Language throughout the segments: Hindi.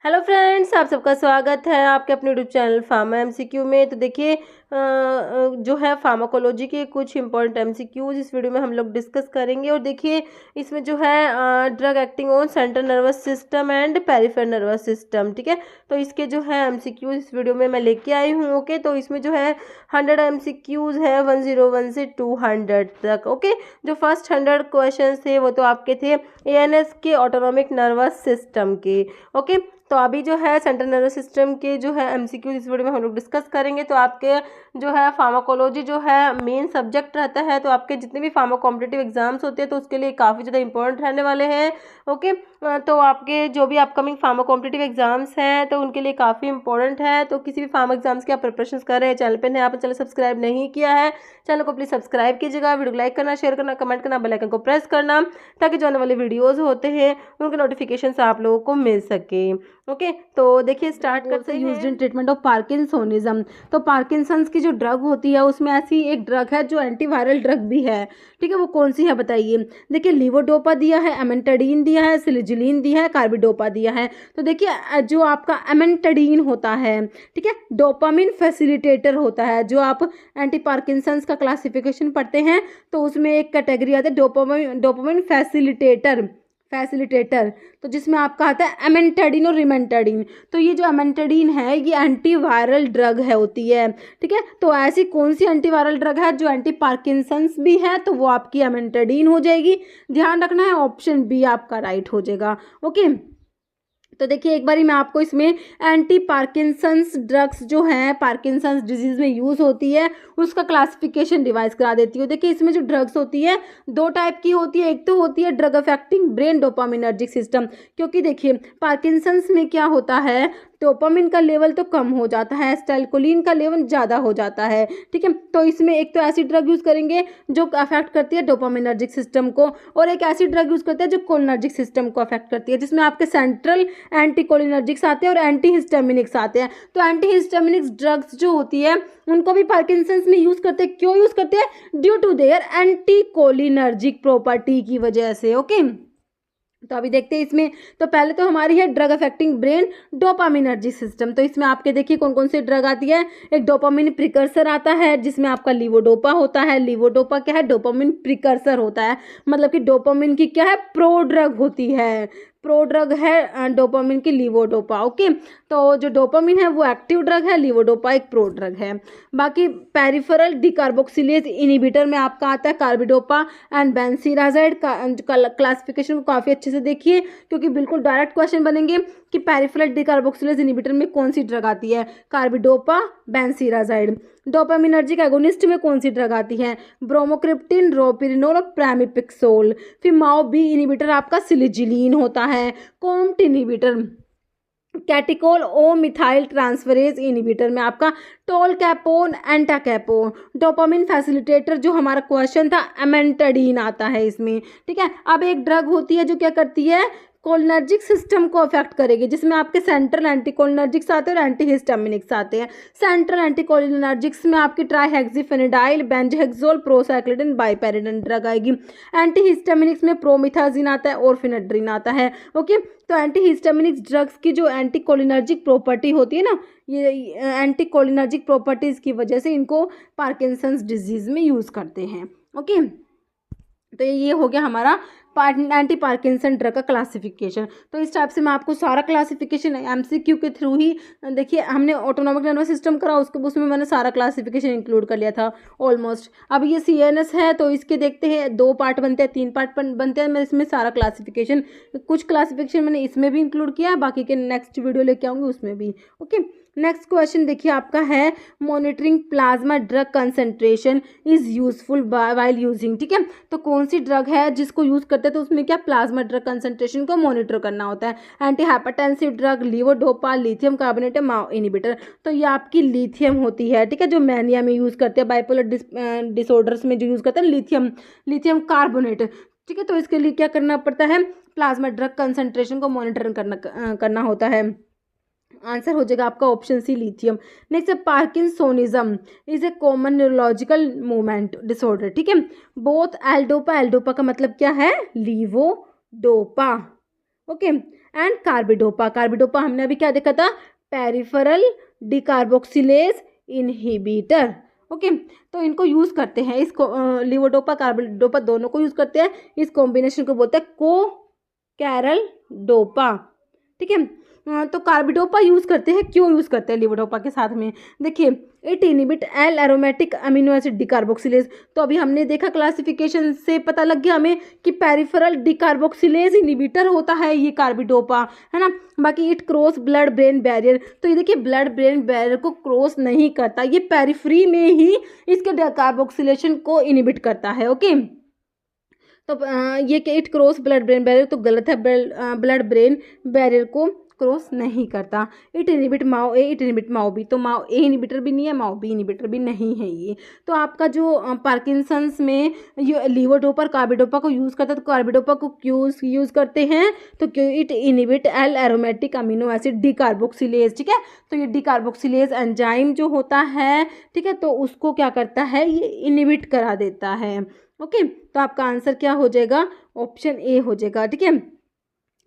हेलो फ्रेंड्स, आप सबका स्वागत है आपके अपने यूट्यूब चैनल फार्मा एमसीक्यू में। तो देखिए जो है फार्माकोलॉजी के कुछ इंपॉर्टेंट एमसीक्यूज इस वीडियो में हम लोग डिस्कस करेंगे। और देखिए इसमें जो है drug acting on central nervous system and peripheral nervous system, ठीक है। तो इसके जो है एमसीक्यूज इस वीडियो में मैं लेके आई हूँ। ओके, तो इसमें जो है 100 एमसीक्यूज है 101 से 200 तक। ओके, जो फर्स्ट 100 क्वेश्चन थे वो तो आपके थे एएनएस के ऑटोनॉमिक नर्वस सिस्टम के। ओके, तो अभी जो है सेंट्रल नर्वस सिस्टम के जो है एमसीक्यू इस वीडियो में हम लोग डिस्कस करेंगे। तो आपके जो है फार्माकोलॉजी जो है मेन सब्जेक्ट रहता है, तो आपके जितने भी फार्मा कॉम्पिटिटिव एग्जाम्स होते हैं तो उसके लिए काफ़ी ज़्यादा इंपॉर्टेंट रहने वाले हैं। ओके, तो आपके जो भी अपकमिंग फार्मा कॉम्पिटिटिव एग्जाम्स हैं तो उनके लिए काफ़ी इंपॉर्टेंट है। तो किसी भी फार्मा एग्जाम्स की आप प्रिपरेशन कर रहे हैं, चैनल पर नए, आपने चैनल सब्सक्राइब नहीं किया है, चैनल को प्लीज़ सब्सक्राइब कीजिएगा, वीडियो को लाइक करना, शेयर करना, कमेंट करना, बेल आइकन को प्रेस करना, ताकि जो आने वाले वीडियोज़ होते हैं उनके नोटिफिकेशन आप लोगों को मिल सके। ओके, तो देखिए स्टार्ट करते हैं। Used in treatment of parkinsonism. तो पार्किंसंस की जो ड्रग होती है उसमें ऐसी एक ड्रग है जो एंटीवायरल ड्रग भी है, ठीक है। वो कौन सी है बताइए। देखिए लीवोडोपा दिया है, एमेंटाडीन दिया है, सिलिजिलिन दिया है, कार्बिडोपा दिया है। तो देखिए जो आपका एमेंटाडीन होता है, ठीक है, डोपामिन फैसिलिटेटर होता है। जो आप एंटी पार्किंसंस का क्लासिफिकेशन पढ़ते हैं तो उसमें एक कैटेगरी आता है डोपामिन फैसिलिटेटर, तो जिसमें आपका आता है एमेंटाडीन और रिमेंटाडीन। तो ये जो एमेंटाडीन है ये एंटीवायरल ड्रग है होती है, ठीक है। तो ऐसी कौन सी एंटीवायरल ड्रग है जो एंटी पार्किंसंस भी है, तो वो आपकी एमेंटाडीन हो जाएगी। ध्यान रखना है, ऑप्शन बी आपका राइट हो जाएगा। ओके, तो देखिए एक बारी मैं आपको इसमें एंटी पार्किंसंस ड्रग्स जो हैं पार्किंसंस डिजीज में यूज़ होती है उसका क्लासिफिकेशन डिवाइस करा देती हूँ। देखिए इसमें जो ड्रग्स होती है दो टाइप की होती है। एक तो होती है drug affecting brain dopaminergic system, क्योंकि देखिए पार्किंसंस में क्या होता है, डोपामिन का लेवल तो कम हो जाता है, एसिटाइलकोलिन का लेवल ज़्यादा हो जाता है, ठीक है। तो इसमें एक तो ऐसी ड्रग यूज़ करेंगे जो अफेक्ट करती है डोपामिनर्जिक सिस्टम को, और एक ऐसी ड्रग यूज़ करते हैं जो कोलिनर्जिक सिस्टम को अफेक्ट करती है, जिसमें आपके सेंट्रल एंटीकोलिनर्जिक्स आते हैं और एंटीहिस्टामिनिक्स आते हैं। तो एंटीहिस्टामिनिक्स ड्रग्स जो होती है उनको भी पार्किंसंस में यूज़ करते हैं। क्यों यूज़ करते हैं? Due to their anticholinergic property की वजह से। ओके, तो अभी देखते हैं इसमें। तो पहले तो हमारी है drug affecting brain dopaminergic system. तो इसमें आपके देखिए कौन कौन सी ड्रग आती है। एक डोपामिन प्रिकर्सर आता है जिसमें आपका लीवोडोपा होता है। लीवोडोपा क्या है? डोपामिन प्रिकर्सर होता है, मतलब कि डोपामिन की क्या है, प्रो ड्रग होती है, प्रो ड्रग है डोपामिन की लीवोडोपा। ओके, तो जो डोपामिन है वो एक्टिव ड्रग है, लीवोडोपा एक प्रो ड्रग है। बाकी पेरिफेरल डिकार्बोक्सिलेज इनिबिटर में आपका आता है कार्बिडोपा एंड बेंसीराजाइड का क्लासिफिकेशन को काफ़ी अच्छे से देखिए, क्योंकि बिल्कुल डायरेक्ट क्वेश्चन बनेंगे कि पेरिफेरल डिकार्बोक्सिलेज इनिबिटर में कौन सी ड्रग आती है, कार्बिडोपा, बेंसीराजाइड। डोपामिनर्जिक एगोनिस्ट में कौन सी ड्रग आती है, ब्रोमोक्रिप्टिन, रोपिरिनोल और प्रामिपिक्सोल। फिर माओ बी इनिबिटर आपका सिलिजिलिन होता है। कॉम्ट इनिबिटर, कैटिकोल ओ मिथाइल ट्रांसफरेज इनिबिटर में आपका टोलकैपोन, एंटाकैपोन। डोपामिन फैसिलिटेटर जो हमारा क्वेश्चन था एमेंटाडीन आता है इसमें, ठीक है। अब एक ड्रग होती है जो क्या करती है, कोलिनर्जिक सिस्टम को अफेक्ट करेगी, जिसमें आपके सेंट्रल एंटीकोलिनर्जिक्स आते हैं और एंटीहिस्टामिनिक्स आते हैं। सेंट्रल एंटीकोलिनर्जिक्स में आपकी ट्राईहेक्सिफेनिडाइल, बेंजहेक्सोल, प्रोसाइक्लिडिन, बाइपेरिडन ड्रग आएगी। एंटीहिस्टामिनिक्स में प्रोमिथाजिन आता है और फिनेड्रिन आता है। ओके, तो एंटीहिस्टामिनिक्स ड्रग्स की जो एंटीकोलिनर्जिक प्रॉपर्टी होती है ना, ये एंटीकोलिनर्जिक प्रॉपर्टीज की वजह से इनको पार्किंसंस डिजीज में यूज करते हैं। ओके, तो ये हो गया हमारा एंटी पार्किंसन ड्रग का क्लासिफिकेशन। तो इस टाइप से मैं आपको सारा क्लासिफिकेशन एमसीक्यू के थ्रू ही, देखिए हमने ऑटोनॉमिक नर्वस सिस्टम करा उसमें मैंने सारा क्लासिफिकेशन इंक्लूड कर लिया था ऑलमोस्ट। अब ये सीएनएस है तो इसके देखते हैं 2 पार्ट बनते हैं, 3 पार्ट बनते हैं। मैं इसमें सारा क्लासिफिकेशन, कुछ क्लासिफिकेशन मैंने इसमें भी इंक्लूड किया है, बाकी के नेक्स्ट वीडियो लेके आऊँगी उसमें भी। ओके, नेक्स्ट क्वेश्चन देखिए आपका है monitoring plasma drug concentration is useful while using, ठीक है। तो कौन सी ड्रग है जिसको यूज करते हैं, तो उसमें क्या प्लाज्मा ड्रग कंसंट्रेशन को मॉनिटर करना होता है। Anti hypertensive drug, levodopa, lithium carbonate, MAO inhibitor. तो ये आपकी लिथियम होती है, ठीक है, जो मैनिया में यूज करते हैं, बाइपोलर डिसऑर्डर्स में जो यूज करते हैं लिथियम कार्बोनेट, ठीक है। तो इसके लिए क्या करना पड़ता है, प्लाज्मा ड्रग कंसंट्रेशन को मॉनिटर करना होता है। आंसर हो जाएगा आपका ऑप्शन सी, लिथियम। नेक्स्ट है parkinsonism is a common neurological movement disorder, ठीक है। बोथ एल्डोपा, एल्डोपा का मतलब क्या है, levodopa, okay, and carbidopa. Carbidopa हमने अभी क्या देखा था, पेरिफेरल डिकार्बोक्सिलेज इनहिबिटर। ओके, तो इनको यूज़ करते हैं, इसको लीवोडोपा कार्बिडोपा दोनों को यूज़ करते हैं। इस कॉम्बिनेशन को बोलते हैं को कैरल डोपा। ठीक है, तो कार्बिडोपा यूज़ करते हैं, क्यों यूज़ करते हैं लीवोडोपा के साथ में, देखिए it inhibit L aromatic amino acid decarboxylase. तो अभी हमने देखा क्लासिफिकेशन से पता लग गया हमें कि पेरिफेरल डिकार्बोक्सिलेज इनिबिटर होता है ये कार्बिडोपा, है ना। बाकी it cross blood brain barrier, तो ये देखिए ब्लड ब्रेन बैरियर को क्रॉस नहीं करता, ये पेरिफ्री में ही इसके डिकार्बोक्सिलेशन को इनिबिट करता है। ओके, तो ये कि it cross blood brain barrier तो गलत है, ब्लड ब्रेन बैरियर को क्रॉस नहीं करता। It inhibit MAO A, it inhibit MAO B, तो माओ ए इनिबिटर भी नहीं है, माओ बी इनिबिटर भी नहीं है ये। तो आपका जो पार्किंसंस में ये लीवोडोपा और कार्बिडोपा को यूज़ करता है, तो कार्बिडोपा को यूज़ करते हैं तो क्यों, it inhibit L aromatic amino acid decarboxylase. ठीक है, तो ये डिकार्बोक्सिलेज एंजाइम जो होता है, ठीक है, तो उसको क्या करता है, ये इनिबिट करा देता है। ओके, तो आपका आंसर क्या हो जाएगा, ऑप्शन ए हो जाएगा। ठीक है,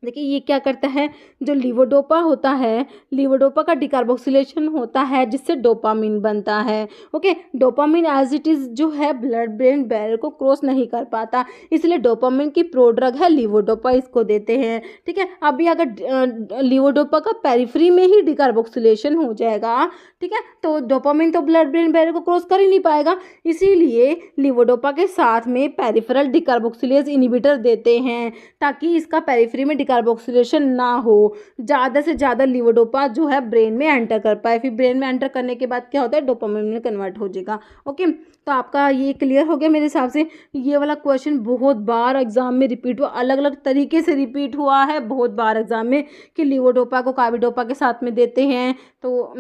देखिए ये क्या करता है, जो लीवोडोपा होता है, लीवोडोपा का डिकार्बोक्सिलेशन होता है जिससे डोपामिन बनता है। Okay, dopamine as it is जो है ब्लड ब्रेन बैरियर को क्रॉस नहीं कर पाता, इसलिए डोपामिन की प्रोड्रग है लीवोडोपा, इसको देते हैं। ठीक है, अभी अगर लीवोडोपा का पेरिफ्री में ही डिकार्बोक्सिलेशन हो जाएगा, ठीक है, तो डोपामिन तो ब्लड ब्रेन बैरियर को क्रॉस कर ही नहीं पाएगा, इसीलिए लीवोडोपा के साथ में पेरिफेरल डिकार्बोक्सिलेज इनिबिटर देते हैं ताकि इसका पेरिफ्री में डिकार्बोक्सिलेशन ना हो, ज़्यादा से ज़्यादा लीवोडोपा जो है ब्रेन में एंटर कर पाए। फिर ब्रेन में एंटर करने के बाद क्या होता है, डोपामिन में कन्वर्ट हो जाएगा। ओके, तो आपका ये क्लियर हो गया मेरे हिसाब से। ये वाला क्वेश्चन बहुत बार एग्जाम में रिपीट हुआ, अलग अलग तरीके से रिपीट हुआ है बहुत बार एग्जाम में, कि लीवोडोपा को कार्बिडोपा के साथ में देते हैं, तो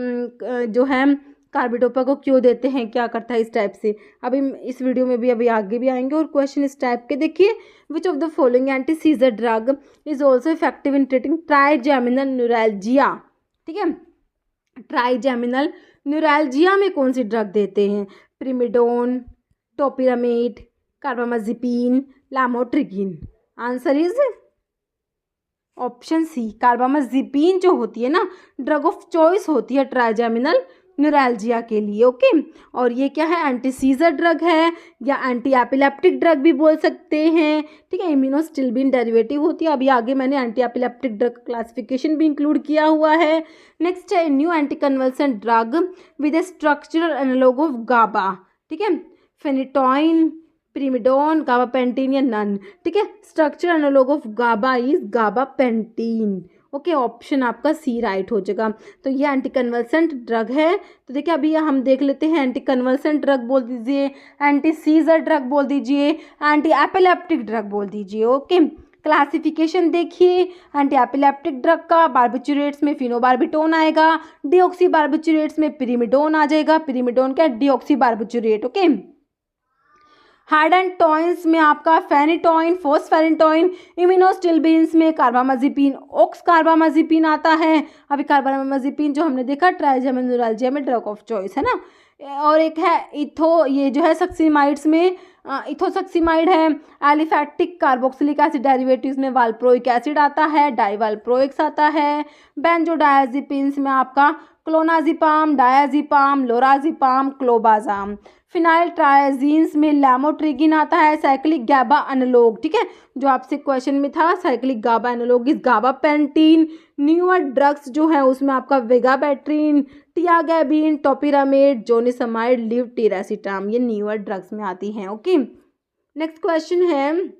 जो है कार्बिडोपा को क्यों देते हैं, क्या करता है, इस टाइप से। अभी इस वीडियो में भी अभी आगे भी आएंगे और क्वेश्चन इस टाइप के। देखिए, विच of the following anti scissor drug is also effective in treating trigeminal neuralgia. ठीक है, ट्राइजेमिनल न्यूरैल्जिया में कौन सी ड्रग देते हैं, प्रिमिडोन, टोपिरामेड, कार्बामाजिपिन, लामोट्रिगिन। आंसर इज ऑप्शन सी, कार्बामाजिपिन जो होती है ना, ड्रग ऑफ चॉइस होती है ट्राइजेमिनल न्यूरैल्जिया के लिए। ओके, और ये क्या है, एंटी सीजर ड्रग है या एंटी एपिलेप्टिक ड्रग भी बोल सकते हैं। ठीक है, इम्यूनोस्टिल्बिन डेरिवेटिव होती है। अभी आगे मैंने एंटी एपिलेप्टिक ड्रग क्लासिफिकेशन भी इंक्लूड किया हुआ है। नेक्स्ट है new anti convulsant drug with a structural analog of GABA. ठीक है, फेनिटोइन, प्रिमिडोन, गाबापेंटीन या नन। ठीक है, structure analog of GABA is gabapentin. Okay, option आपका सी राइट हो जाएगा। तो ये एंटी कन्वल्सेंट ड्रग है। तो देखिए अभी हम देख लेते हैं, एंटी कन्वल्सेंट ड्रग बोल दीजिए, एंटी सीजर ड्रग बोल दीजिए, एंटी एपिलेप्टिक ड्रग बोल दीजिए। ओके, क्लासिफिकेशन देखिए, एंटी एपिलेप्टिक ड्रग का बार्बिचुरेट्स में फिनोबार्बिटोन आएगा, डीऑक्सी बार्बिचुरेट्स में पिरिमिडोन आ जाएगा, पिरिमिडोन क्या, deoxy barbiturate. Okay, hydantoins में आपका फेनिटोइन, फोस्फेरिटोइन, इम्यूनोस्टिल्बिन्स में कार्बामाजिपिन, ऑक्स कार्बामाजिपिन आता है। अभी कार्बामाजिपिन जो हमने देखा ट्राइजेमिनल न्यूरैल्जिया में ड्रग ऑफ चॉइस है ना। और एक है इथो, ये जो है सक्सीमाइड्स में इथोसक्सीमाइड है। एलिफैटिक कार्बोक्सिलिक एसिड डेरिवेटिव्स में वाल्प्रोइक एसिड आता है, डाइवाल्प्रोइक्स आता है। बेंजोडायाजिपिन्स में आपका क्लोनाजिपाम, डायाजिपाम, लोराजिपाम, क्लोबाजाम। फिनाइल ट्रायाजीन्स में लैमोट्रिगिन आता है, साइक्लिक गाबा एनालॉग। ठीक है, जो आपसे क्वेश्चन में था, cyclic GABA analog is gabapentin. Newer drugs जो है उसमें आपका वेगाबैट्रिन, टियागैबिन, टोपिरामेड, जोनिसमाइड, लिवटिरासिटाम, ये न्यूअर ड्रग्स में आती हैं। ओके, नेक्स्ट क्वेश्चन है,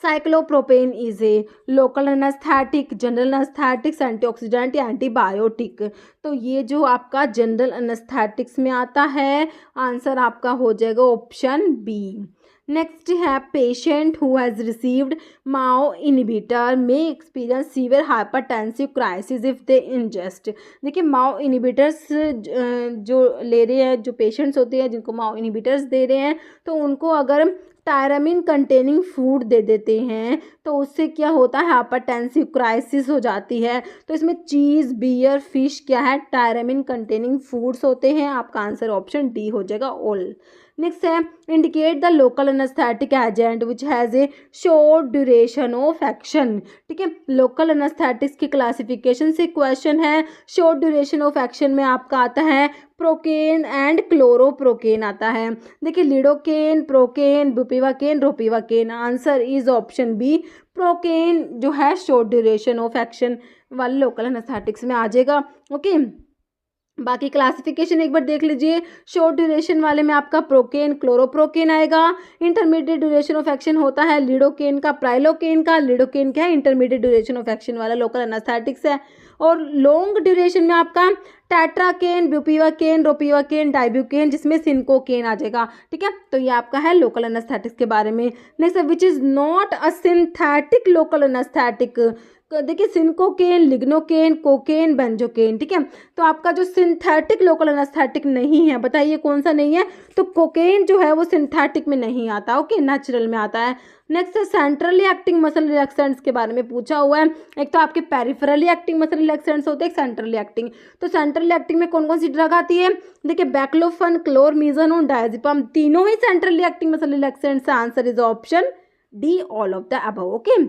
cyclopropane is a local anaesthetic, general anaesthetics, antioxidant या एंटीबायोटिक। तो ये जो आपका जनरल एनेस्थेटिक्स में आता है, आंसर आपका हो जाएगा ऑप्शन बी। नेक्स्ट है, patient who has received MAO inhibitor में experience severe hypertensive crisis if they ingest. देखिए माओ इनिबिटर्स जो ले रहे हैं, जो पेशेंट्स होते हैं जिनको माओ इनिबिटर्स दे रहे हैं, तो उनको अगर टायरामिन कंटेनिंग फूड दे देते हैं तो उससे क्या होता है, हाइपरटेंसिव क्राइसिस हो जाती है। तो इसमें चीज़, बियर, फिश क्या है, टायरामिन कंटेनिंग फूड्स होते हैं। आपका आंसर ऑप्शन डी हो जाएगा ऑल। नेक्स्ट है indicate the local anaesthetic agent which has a short duration of action. ठीक है, लोकल एनेस्थेटिक्स की क्लासिफिकेशन से क्वेश्चन है। शॉर्ट ड्यूरेशन ऑफ एक्शन में आपका आता है प्रोकेन एंड क्लोरोप्रोकेन आता है। देखिए lidocaine, procaine, bupivacaine, ropivacaine. Answer is option B procaine जो है शॉर्ट ड्यूरेशन ऑफ एक्शन वाले लोकल एनेस्थेटिक्स में आ जाएगा। ओके, बाकी क्लासिफिकेशन एक बार देख लीजिए। शॉर्ट ड्यूरेशन वाले में आपका प्रोकेन, क्लोरोप्रोकेन आएगा। इंटरमीडिएट ड्यूरेशन ऑफ एक्शन होता है लिडोकेन का, प्राइलोकेन का। लिडोकेन क्या है, इंटरमीडिएट ड्यूरेशन ऑफ एक्शन वाला लोकल एनेस्थेटिक्स है। और लॉन्ग ड्यूरेशन में आपका टेट्राकेन, ब्यूपिवाकेन, रोपिवाकेन, डाइब्यूकेन, जिसमें सिनकोकेन आ जाएगा। ठीक है, तो ये आपका है लोकल एनेस्थेटिक्स के बारे में। Next which is not a synthetic local anaesthetic. देखिए सिनकोकेन, लिग्नोकेन, कोकेन, बेंजोकेन। ठीक है, तो आपका जो सिंथेटिक लोकल एनेस्थेटिक नहीं है, बताइए कौन सा नहीं है। तो कोकेन जो है वो सिंथेटिक में नहीं आता, ओके, नेचुरल में आता है। नेक्स्ट है सेंट्रली एक्टिंग मसल रिलैक्सेंट्स के बारे में पूछा हुआ है। एक तो आपके पेरिफेरली एक्टिंग मसल रिलैक्सेंट्स होते हैं, एक सेंट्रली एक्टिंग। तो सेंट्रली एक्टिंग में कौन कौन सी ड्रग आती है, देखिए बैक्लोफन, क्लोरमीजोन, डायजिपम, तीनों ही centrally acting muscle relaxants. Answer is option D, all of the above. Okay,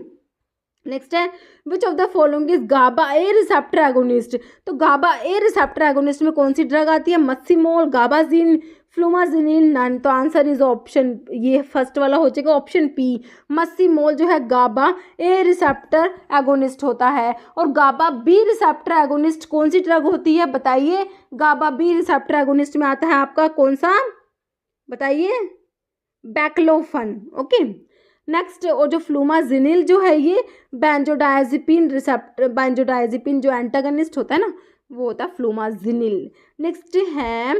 next है which of the following is GABA A receptor agonist. तो गाबा ए रिसेप्टर एगोनिस्ट में कौन सी ड्रग आती है, मस्सीमोल, गाबाजिन, फ्लूमाजिनिन, नन। तो आंसर इज ऑप्शन, ये फर्स्ट वाला हो जाएगा ऑप्शन पी। मस्सीमोल जो है गाबा ए रिसेप्टर एगोनिस्ट होता है। और गाबा बी रिसेप्टर एगोनिस्ट कौन सी ड्रग होती है, बताइए। गाबा बी रिसेप्टर एगोनिस्ट में आता है आपका कौन सा, बताइए, बैक्लोफन। ओके, नेक्स्ट और जो फ्लूमाजिनिल जो है ये बेंजोडायजिपिन रिसेप्टर, बेंजोडायजिपिन जो एंटागनिस्ट होता है ना, वो होता है फ्लूमाजिनिल। नेक्स्ट है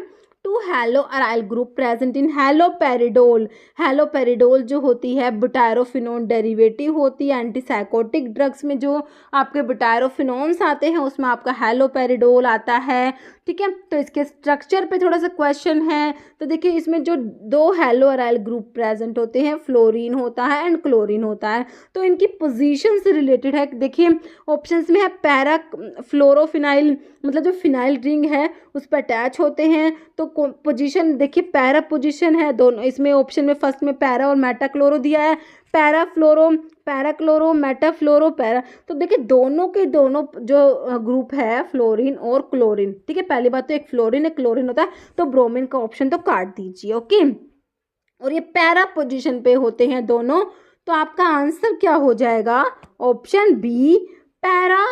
two halo aryl group present in haloperidol. Haloperidol जो होती है बुटायरोफिनोन डेरिवेटिव होती है। एंटीसाइकोटिक ड्रग्स में जो आपके बुटायरोफिनोन्स आते हैं उसमें आपका हैलोपेरिडोल आता है। ठीक है, तो इसके स्ट्रक्चर पे थोड़ा सा क्वेश्चन है। तो देखिए इसमें जो दो हैलो अराइल ग्रुप प्रेजेंट होते हैं, फ्लोरीन होता है एंड क्लोरीन होता है। तो इनकी पोजीशन से रिलेटेड है। देखिए ऑप्शंस में है पैरा फ्लोरोफिनाइल, मतलब जो फिनाइल रिंग है उस पर अटैच होते हैं। तो पोजीशन देखिए पैरा पोजीशन है दोनों, इसमें ऑप्शन में फर्स्ट में पैरा और मेटाक्लोरो दिया है। Parachloro, मेटाफ्लोरो, para. तो देखिए दोनों के दोनों जो ग्रुप है फ्लोरीन और क्लोरीन। ठीक है, पहली बात तो एक फ्लोरीन एक क्लोरीन होता है, तो ब्रोमीन का ऑप्शन तो काट दीजिए। ओके, और ये पैरा पोजीशन पे होते हैं दोनों। तो आपका आंसर क्या हो जाएगा, option B, para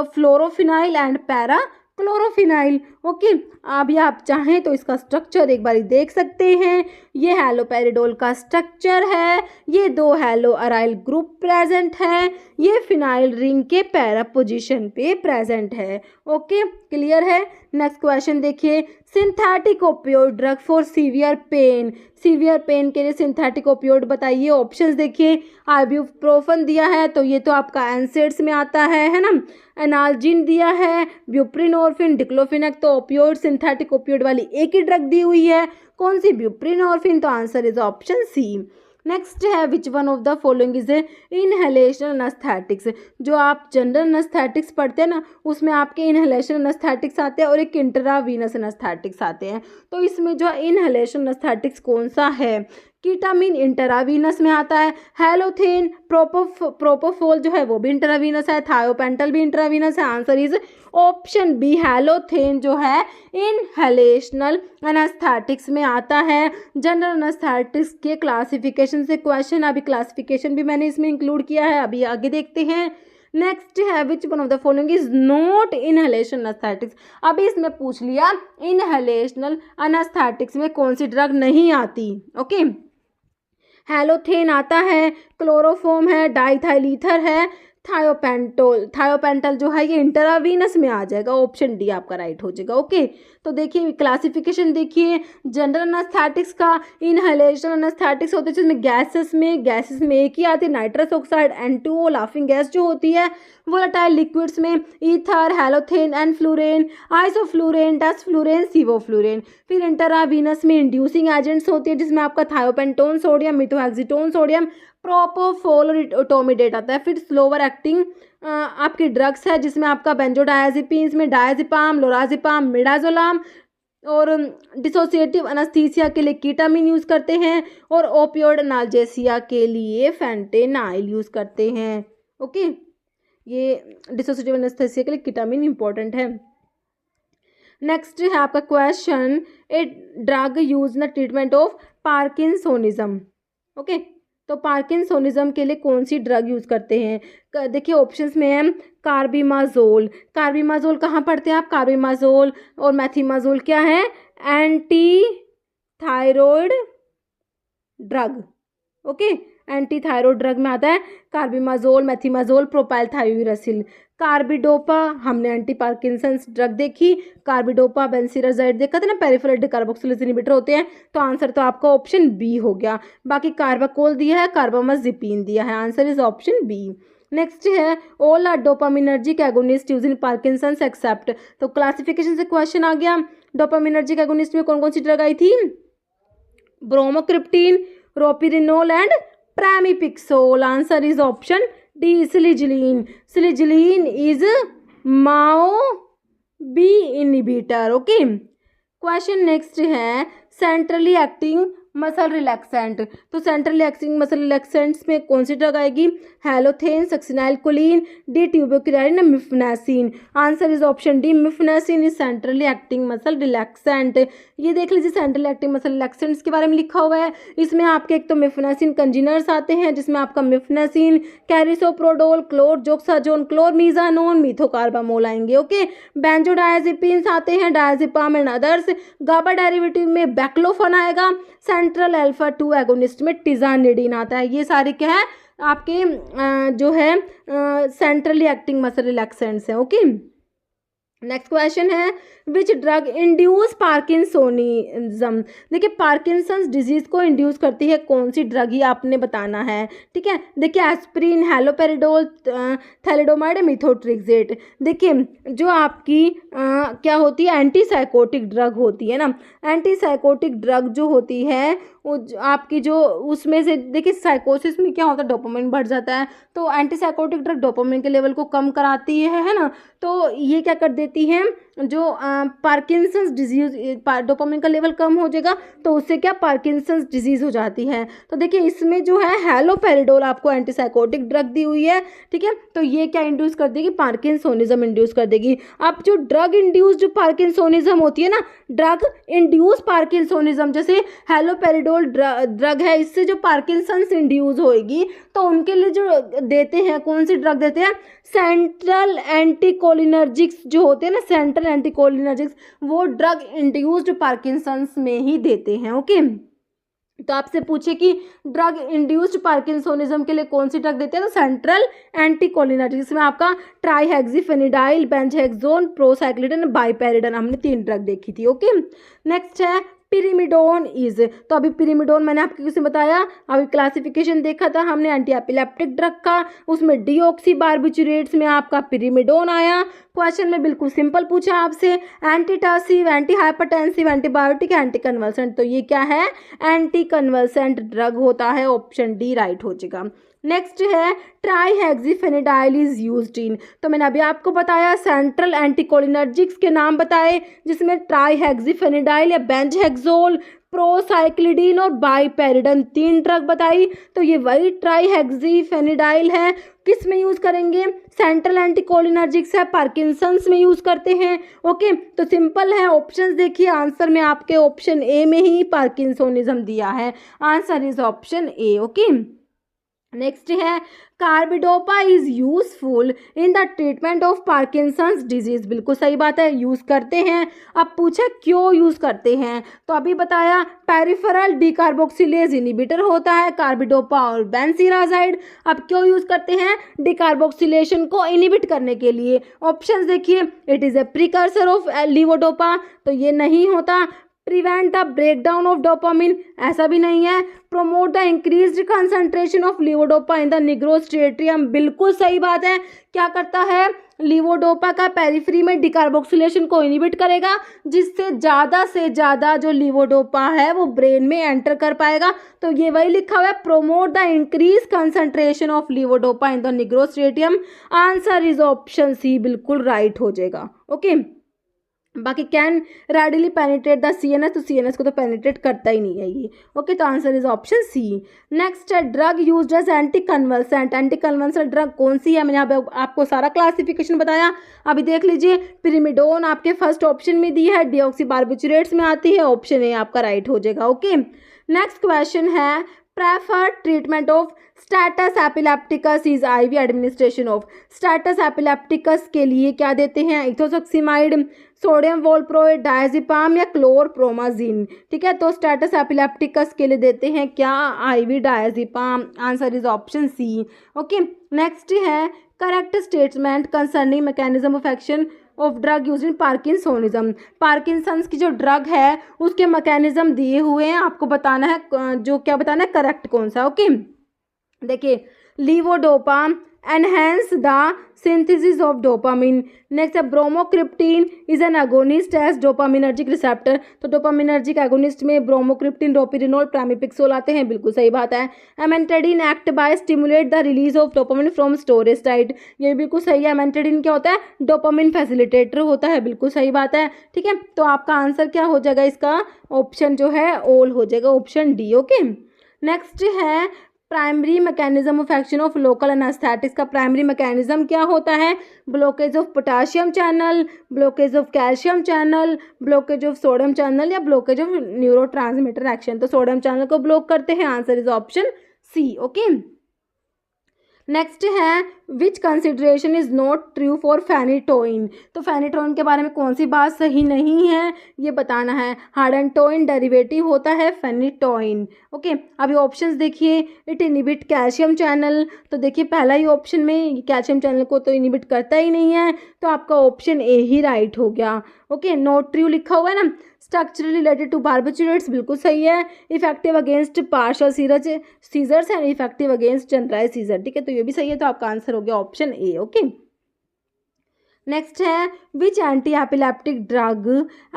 fluorophenyl and para chlorophenyl. Okay, अभी आप चाहें तो इसका स्ट्रक्चर एक बार देख सकते हैं। ये हैलोपेरिडोल का स्ट्रक्चर है, ये दो हैलो अराइल ग्रुप प्रेजेंट है, ये फिनाइल रिंग के पैरा पोजीशन पे प्रेजेंट है। ओके, क्लियर है। नेक्स्ट क्वेश्चन देखिए, synthetic opioid drug for severe pain. Severe pain के लिए सिंथेटिक ओपियोइड बताइए। ऑप्शंस देखिए, आइब्यूप्रोफन दिया है, तो ये तो आपका एनसेड्स में आता है ना। एनाल्जिन दिया है, ब्यूप्रिनोर्फिन, डिक्लोफिनेक। तो ओपियोइड सिंथेटिक ओपियोइड वाली एक ही ड्रग दी हुई है, कौन सी, ब्यूप्रिनोर्फिन। तो answer is option C. Next है which one of the following is inhalational anaesthetics. जो आप जनरल एनेस्थेटिक्स पढ़ते हैं ना, उसमें आपके इनहेलेशन एनेस्थेटिक्स आते हैं और एक इंट्रावीनस एनेस्थेटिक्स आते हैं। तो इसमें जो इनहेलेशन एनेस्थेटिक्स कौन सा है, कीटामिन इंट्रावीनस में आता है, हेलोथेन, प्रोपोफोल जो है वो भी इंट्रावीनस है, थायोपेंटल भी इंट्रावीनस है। Answer is option B, halothane जो है इनहेलेशनल एनेस्थेटिक्स में आता है। जनरल एनेस्थेटिक्स के क्लासिफिकेशन से क्वेश्चन, अभी क्लासिफिकेशन भी मैंने इसमें इंक्लूड किया है, अभी आगे देखते हैं। नेक्स्ट है which one of the following is not inhalation anaesthetics. अभी इसमें पूछ लिया इनहेलेशनल एनेस्थेटिक्स में कौन सी ड्रग नहीं आती। ओके, हेलोथेन आता है, क्लोरोफॉर्म है, डाइथाइलीथर है, थायोपेंटल जो है ये इंट्रावीनस में आ जाएगा। ऑप्शन डी आपका राइट हो जाएगा। ओके, तो देखिए क्लासिफिकेशन देखिए, जनरल एनेस्थेटिक्स का इनहेलेशन एनेस्थेटिक्स होते हैं जिसमें गैसेस में एक ही आती है, nitrous oxide, N2O, laughing gas जो होती है। वोलेटाइल लिक्विड्स में ईथर, हेलोथेन, एनफ्लूरेन, आइसोफ्लूरेन, डसफ्लूरेन, सिवोफ्लूरेन। फिर इंट्रावीनस में इंड्यूसिंग एजेंट्स होती है जिसमें आपका थायोपेंटोन सोडियम, मिथोहेक्सिटोन सोडियम, प्रोपोफोल और ओटोमिडेट आता है। फिर स्लोवर एक्टिंग आपकी ड्रग्स है जिसमें आपका बेंजोडायजिपिन में डायजिपाम, लोराजिपाम, मिडाजोलाम, और डिसोसिएटिव अनस्थीसिया के लिए कीटामिन यूज़ करते हैं, और ओपियोइड एनाल्जेसिया के लिए फेंटेनाइल यूज़ करते हैं। ओके, ये डिसोसिएटिव अनस्थीसिया के लिए कीटामिन इंपॉर्टेंट है। नेक्स्ट है आपका question, a drug use in the treatment of parkinsonism. Okay, तो पार्किंसोनिज्म के लिए कौन सी ड्रग यूज़ करते हैं? देखिए ऑप्शंस में है कार्बिमाजोल। कार्बिमाजोल कहाँ पढ़ते हैं आप? कार्बिमाजोल और मैथिमाजोल क्या है? Anti thyroid drug. Okay, anti thyroid drug में आता है कार्बिमाजोल, मैथिमाजोल, प्रोपाइलथायोरेसिल। कार्बिडोपा हमने एंटी पार्किंसंस ड्रग देखी, कार्बिडोपा बेंसिराजाइड देखा था ना, पेरिफेरल डिकार्बोक्सिलेज इनहिबिटर होते हैं। तो आंसर तो आपका ऑप्शन बी हो गया। बाकी कार्बाकोल दिया है, कार्बामाजिपिन दिया है, answer is option B. Next है all are dopaminergic agonist use in Parkinson's except. तो क्लासिफिकेशन से क्वेश्चन आ गया, डोपामिनर्जिक एगोनिस्ट में कौन कौन सी ड्रग आई थी? Bromocriptine, ropinirole and pramipexole. Answer is option D, selegiline. Selegiline is MAO B inhibitor. Okay, question next है सेंट्रली एक्टिंग मसल रिलैक्सेंट। तो सेंट्रली एक्टिंग मसल रिलैक्सेंट्स में कौन सी ड्रग आएगी? Halothane, succinylcholine, D tubocurarine, mephenesin. Answer is option D, mephenesin is centrally acting muscle relaxant. ये देख लीजिए सेंट्रली एक्टिंग मसल रिलैक्सेंट्स के बारे में लिखा हुआ है। इसमें आपके एक तो मिफनेसिन कंजीनर्स आते हैं, जिसमें आपका मिफनेसिन, कैरिसोप्रोडोल, क्लोरजोक्साजोन, क्लोरमीजानोन, मिथोकार्बामोल आएंगे। ओके, बेंजोडायजेपिन्स आते हैं, diazepam and others. GABA derivative में बैक्लोफन आएगा। सेंट्रल अल्फा 2 एगोनिस्ट में टिजानिडीन आता है। ये सारे क्या है आपके जो है सेंट्रली एक्टिंग मसल रिलैक्सेंट्स हैं। ओके, नेक्स्ट क्वेश्चन है विच ड्रग इंड्यूस पार्किंसोनिज्म। देखिए पार्किंसंस डिजीज को इंड्यूस करती है कौन सी ड्रग, ही आपने बताना है। ठीक है, देखिए एस्प्रिन, हैलोपेरिडोल, थैलिडोमाइड, मिथोट्रिक्सेट। देखिए जो आपकी क्या होती है, एंटीसाइकोटिक ड्रग होती है ना। एंटीसाइकोटिक ड्रग जो होती है वो आपकी जो उसमें से देखिए साइकोसिस में क्या होता है, डोपामिन बढ़ जाता है। तो एंटीसाइकोटिक ड्रग डोपामिन के लेवल को कम कराती है ना। तो ये क्या कर देती है, जो पार्किंसंस डिजीज, डोपामिन का लेवल कम हो जाएगा तो उससे क्या पार्किंसंस डिजीज हो जाती है। तो देखिए इसमें जो है हैलोपेरिडोल आपको एंटीसाइकोटिक ड्रग दी हुई है। ठीक है, तो ये क्या इंड्यूस कर देगी, पार्किंसोनिज्म इंड्यूस कर देगी। अब जो ड्रग इंड्यूस जो पार्किंसोनिज्म होती है ना, ड्रग इंड्यूस पार्किंसोनिज्म, जैसे हैलोपेरिडोल ड्रग है, इससे जो पार्किंसंस इंड्यूस होएगी तो उनके लिए जो देते हैं, कौन सी ड्रग देते हैं, सेंट्रल एंटीकोलिनर्जिक्स जो होते हैं ना, सेंट्रल एंटीकोलिनर्जिक्स, वो ड्रग इंड्यूस्ड पार्किंसंस में ही देते हैं। ओके, तो आपसे पूछे कि ड्रग इंड्यूस्ड पार्किंसोनिज्म के लिए कौन सी ड्रग देते हैं, तो सेंट्रल एंटीकोलिनर्जिक्स में आपका ट्राईहेक्सिफेनिडाइल, बेंजहेक्सोन, प्रोसाइक्लिडन, बाइपेरिडन, हमने 3 ड्रग देखी थी। ओके, नेक्स्ट है पिरिमिडोन इज। तो अभी पिरिमिडोन मैंने आपको किसे बताया, अभी क्लासिफिकेशन देखा था हमने एंटी एपिलेप्टिक ड्रग का, उसमें डीऑक्सी बारबिचुरेट्स में आपका पिरिमिडोन आया। क्वेश्चन में बिल्कुल सिंपल पूछा आपसे, antitussive, anti hypertensive, antibiotic, anti convulsant. तो ये क्या है, एंटी कन्वल्सेंट ड्रग होता है, ऑप्शन डी राइट हो जाएगा। नेक्स्ट है ट्राईहेक्सिफेनिडाइल इज यूज्ड इन। तो मैंने अभी आपको बताया सेंट्रल एंटीकोलिनर्जिक्स के नाम बताए, जिसमें ट्राईहेक्सिफेनिडाइल या बेंजहेक्सोल, प्रोसाइक्लिडीन और बाइपेरिडन 3 ड्रग बताई। तो ये वही ट्राईहेक्सिफेनिडाइल है, किस में यूज़ करेंगे, सेंट्रल एंटीकोलिनर्जिक्स है, पार्किंसंस में यूज़ करते हैं। ओके, तो सिंपल है, ऑप्शंस देखिए, आंसर में आपके ऑप्शन ए में ही पार्किंसोनिज्म दिया है, answer is option A. Okay, next है carbidopa is useful in the treatment of Parkinson's disease. बिल्कुल सही बात है, यूज करते हैं। अब पूछे क्यों यूज करते हैं, तो अभी बताया पेरिफेरल डिकार्बोक्सिलेज इनहिबिटर होता है कार्बिडोपा और बेंसिराजाइड। अब क्यों यूज करते हैं, डिकार्बोक्सिलेशन को इनहिबिट करने के लिए। ऑप्शंस देखिए, it is a precursor of levodopa, तो ये नहीं होता। Prevent the breakdown of dopamine, ऐसा भी नहीं है। Promote the increased concentration of levodopa in the nigrostriatum, बिल्कुल सही बात है। क्या करता है, लीवोडोपा का पेरिफेरी में डिकार्बोक्सिलेशन को इनहिबिट करेगा, जिससे ज़्यादा से ज़्यादा जो लीवोडोपा है वो ब्रेन में एंटर कर पाएगा। तो ये वही लिखा हुआ है, promote the increase concentration of levodopa in the nigrostriatum. Answer is option C, बिल्कुल राइट हो जाएगा। ओके, बाकी can readily penetrate the CNS, तो CNS को तो पेनिट्रेट करता ही नहीं है ये। ओके, तो answer is option C. Next है drug used as anticonvulsant. Anti convulsant drug कौन सी है, मैंने यहाँ पे आपको सारा क्लासिफिकेशन बताया, अभी देख लीजिए। पिरिमिडोन आपके फर्स्ट ऑप्शन में दी है, डीऑक्सी बारबिचुरेट्स में आती है, ऑप्शन ए आपका राइट हो जाएगा। ओके, नेक्स्ट क्वेश्चन है preferred treatment of status epilepticus is IV administration of. Status epilepticus के लिए क्या देते हैं, इथोसक्सीमाइड, सोडियम वोल्प्रोइड, डायजिपाम या क्लोरप्रोमाजिन। ठीक है, तो स्टेटस एपिलेप्टिकस के लिए देते हैं क्या, IV diazepam. Answer is option C. Okay, next है correct statement concerning mechanism of action of drug use in parkinsonism. Parkinson's की जो ड्रग है उसके मैकेनिज्म दिए हुए हैं, आपको बताना है जो क्या बताना है करेक्ट कौन सा। ओके, देखिए levodopa enhance the synthesis of dopamine. Next है bromocriptine is an agonist as dopaminergic receptor. तो डोपामिनर्जिक एगोनिस्ट में ब्रोमोक्रिप्टिन, डोपिरिनोल, प्रामिपिक्सोल आते हैं, बिल्कुल सही बात है। Amantadine act by stimulate the release of dopamine from storage site, ये बिल्कुल सही है। एमेंटेडिन क्या होता है, डोपामिन फैसिलिटेटर होता है, बिल्कुल सही बात है। ठीक है, तो आपका आंसर क्या हो जाएगा, इसका ऑप्शन जो है ऑल हो जाएगा, ऑप्शन डी। ओके, नेक्स्ट है primary mechanism of action of local anaesthetics. का प्राइमरी मैकेनिज्म क्या होता है, blockage of potassium channel, blockage of calcium channel, blockage of sodium channel या ब्लॉकेज ऑफ न्यूरोट्रांसमीटर एक्शन। तो सोडियम चैनल को ब्लॉक करते हैं, answer is option C. Okay, next है which consideration is not true for phenytoin. तो फेनिटोइन के बारे में कौन सी बात सही नहीं है ये बताना है। हार्डेंटोइन डेरिवेटिव होता है फेनिटोइन। ओके, अभी ऑप्शंस देखिए, इट इनिबिट कैल्शियम चैनल, तो देखिए पहला ही ऑप्शन में कैल्शियम चैनल को तो इनिबिट करता ही नहीं है, तो आपका ऑप्शन ए ही राइट हो गया। ओके, नॉट ट्रू लिखा हुआ है ना। स्ट्रक्चरली रिलेटेड टू बारबिचुरेट्स, बिल्कुल सही है। Effective against partial seizures and effective against generalise seizure. ठीक है, तो ये भी सही है, तो आपका आंसर हो गया ऑप्शन ए। ओके, नेक्स्ट है which anti epileptic drug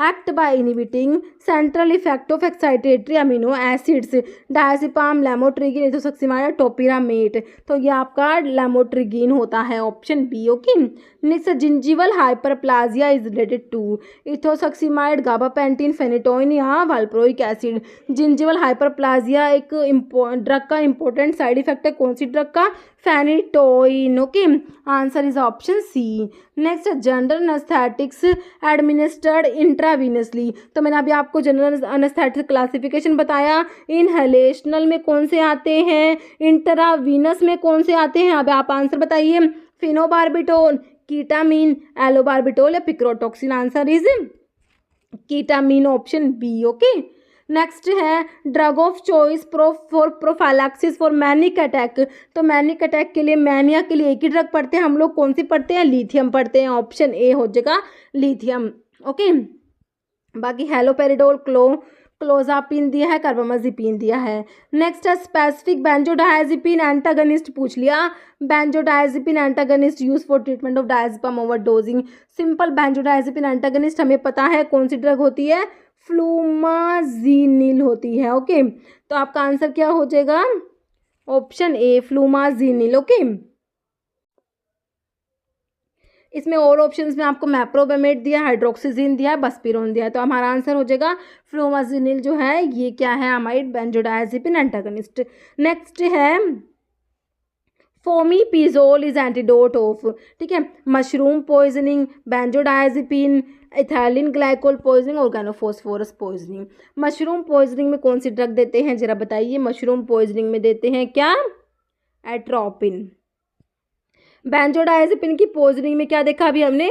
act by inhibiting central effect of excitatory amino acids. Diazepam, lamotrigine, ethosuximide, topiramate. तो ये आपका लेमोट्रिगिन होता है, option B. Okay, next gingival hyperplasia is related to ethosuximide, gabapentin, phenytoin या वाल्प्रोइक एसिड। जिंजिवल हाइपरप्लाजिया एक ड्रग का इंपॉर्टेंट साइड इफेक्ट है, कौन सी ड्रग का, phenytoin. Okay, answer is option C. Next general anaesthetics administered intravenously. तो मैंने अभी आपको जनरल एनेस्थेटिक क्लासिफिकेशन बताया, इनहेलेशनल में कौन से आते हैं, इंट्रावीनस में कौन से आते हैं। अब आप आंसर बताइए, फिनोबार्बिटोल, कीटामीन, एलोबार्बिटोल या picrotoxin. Answer is ketamine, option B. Okay, next है drug of choice for prophylaxis for manic attack. तो मैनिक अटैक के लिए, मैनिया के लिए एक ही ड्रग पढ़ते हैं हम लोग, कौन सी पढ़ते हैं, लिथियम पढ़ते हैं, ऑप्शन ए हो जाएगा लिथियम। ओके, बाकी हेलोपेरिडोल, क्लोजापिन दिया है, कार्बामाजिपिन दिया है। नेक्स्ट है स्पेसिफिक बेंजोडायजिपिन एंटागनिस्ट पूछ लिया। Benzodiazepine antagonist use for treatment of diazepam overdosing. Simple benzodiazepine antagonist हमें पता है कौन सी ड्रग होती है, फ्लूमाजीनिल होती है। ओके, तो आपका आंसर क्या हो जाएगा, ऑप्शन ए, फ्लूमाजीनिल। ओके, इसमें और ऑप्शंस में आपको मैप्रोबेमेट दिया, हाइड्रोक्सीजिन दिया है, बस्पिरोन दिया है, तो हमारा आंसर हो जाएगा फ्लूमाजीनिल जो है ये क्या है, अमाइड बेंजोडायजिपिन एंटागनिस्ट। नेक्स्ट है फोमीपिजोल इज एंटीडोट ऑफ। ठीक है, mushroom poisoning, benzodiazepine, ethylene glycol poisoning, organophosphorus poisoning. Mushroom poisoning में कौन सी ड्रग देते हैं जरा बताइए। मशरूम पॉइजनिंग में देते हैं क्या, एट्रोपिन। बेंजोडायजिपिन की पॉइजनिंग में क्या देखा अभी हमने,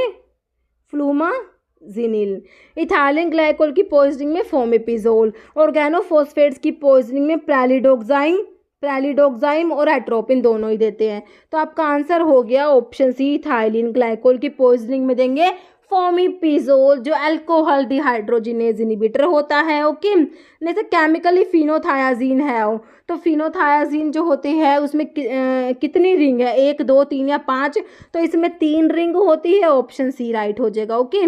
फ्लूमाजीनिल। इथाइलिन ग्लाइकोल की पॉइजनिंग में फोमीपिजोल। ऑर्गेनोफॉस्फेट्स की पॉइजनिंग में प्रेलिडोक्साइम और एट्रोपिन दोनों ही देते हैं, तो आपका आंसर हो गया ऑप्शन सी, इथाइलिन ग्लाइकोल की पॉइजनिंग में देंगे फोमीपिजोल जो अल्कोहल डिहाइड्रोजिनेज इनिबिटर होता है। ओके, जैसे केमिकली फिनोथायाजीन है वो, तो फिनोथायाजीन जो होती है उसमें कितनी रिंग है, 1, 2, 3 या 5, तो इसमें 3 रिंग होती है, ऑप्शन सी राइट हो जाएगा। ओके,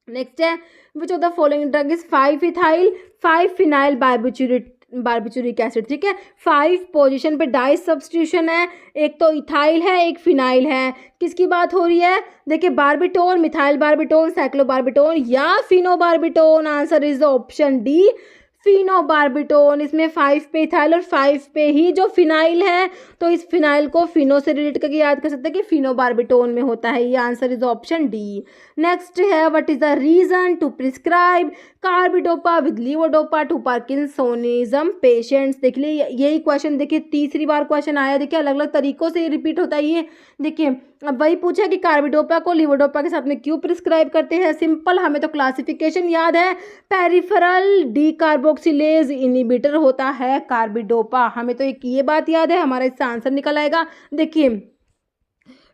नेक्स्ट है which of the following drug is 5-इथाइल 5-फिनाइल बारबिचुरेट बारबिटूरिक एसिड, ठीक है। 5 पोजीशन पे डाई सब्स्टिट्यूशन है, एक तो इथाइल है, एक फिनाइल है। किसकी बात हो रही है? देखिए बारबिटोन, मिथाइल बारबिटोन, साइक्लोबारबिटोन या phenobarbitone. Answer is option D, phenobarbitone. इसमें 5 पे इथाइल और 5 पे ही जो फिनाइल है, तो इस फिनाइल को फिनो से रिलेट करके याद कर सकते हैं कि फिनोबारबिटोन में होता है। ये answer is option D. Next है, what is the reason to prescribe carbidopa with levodopa to parkinsonism patients. देख लीजिए यही क्वेश्चन, देखिए तीसरी बार क्वेश्चन आया, देखिए अलग अलग तरीकों से रिपीट होता है ये। देखिए अब वही पूछा कि कार्बिडोपा को लीवोडोपा के साथ में क्यों प्रिस्क्राइब करते हैं। सिंपल, हमें तो क्लासिफिकेशन याद है, पेरिफेरल डीकार्बोक्सिलेज इनहिबिटर होता है कार्बिडोपा। हमें तो एक ये बात याद है, हमारा इससे आंसर निकल आएगा। देखिए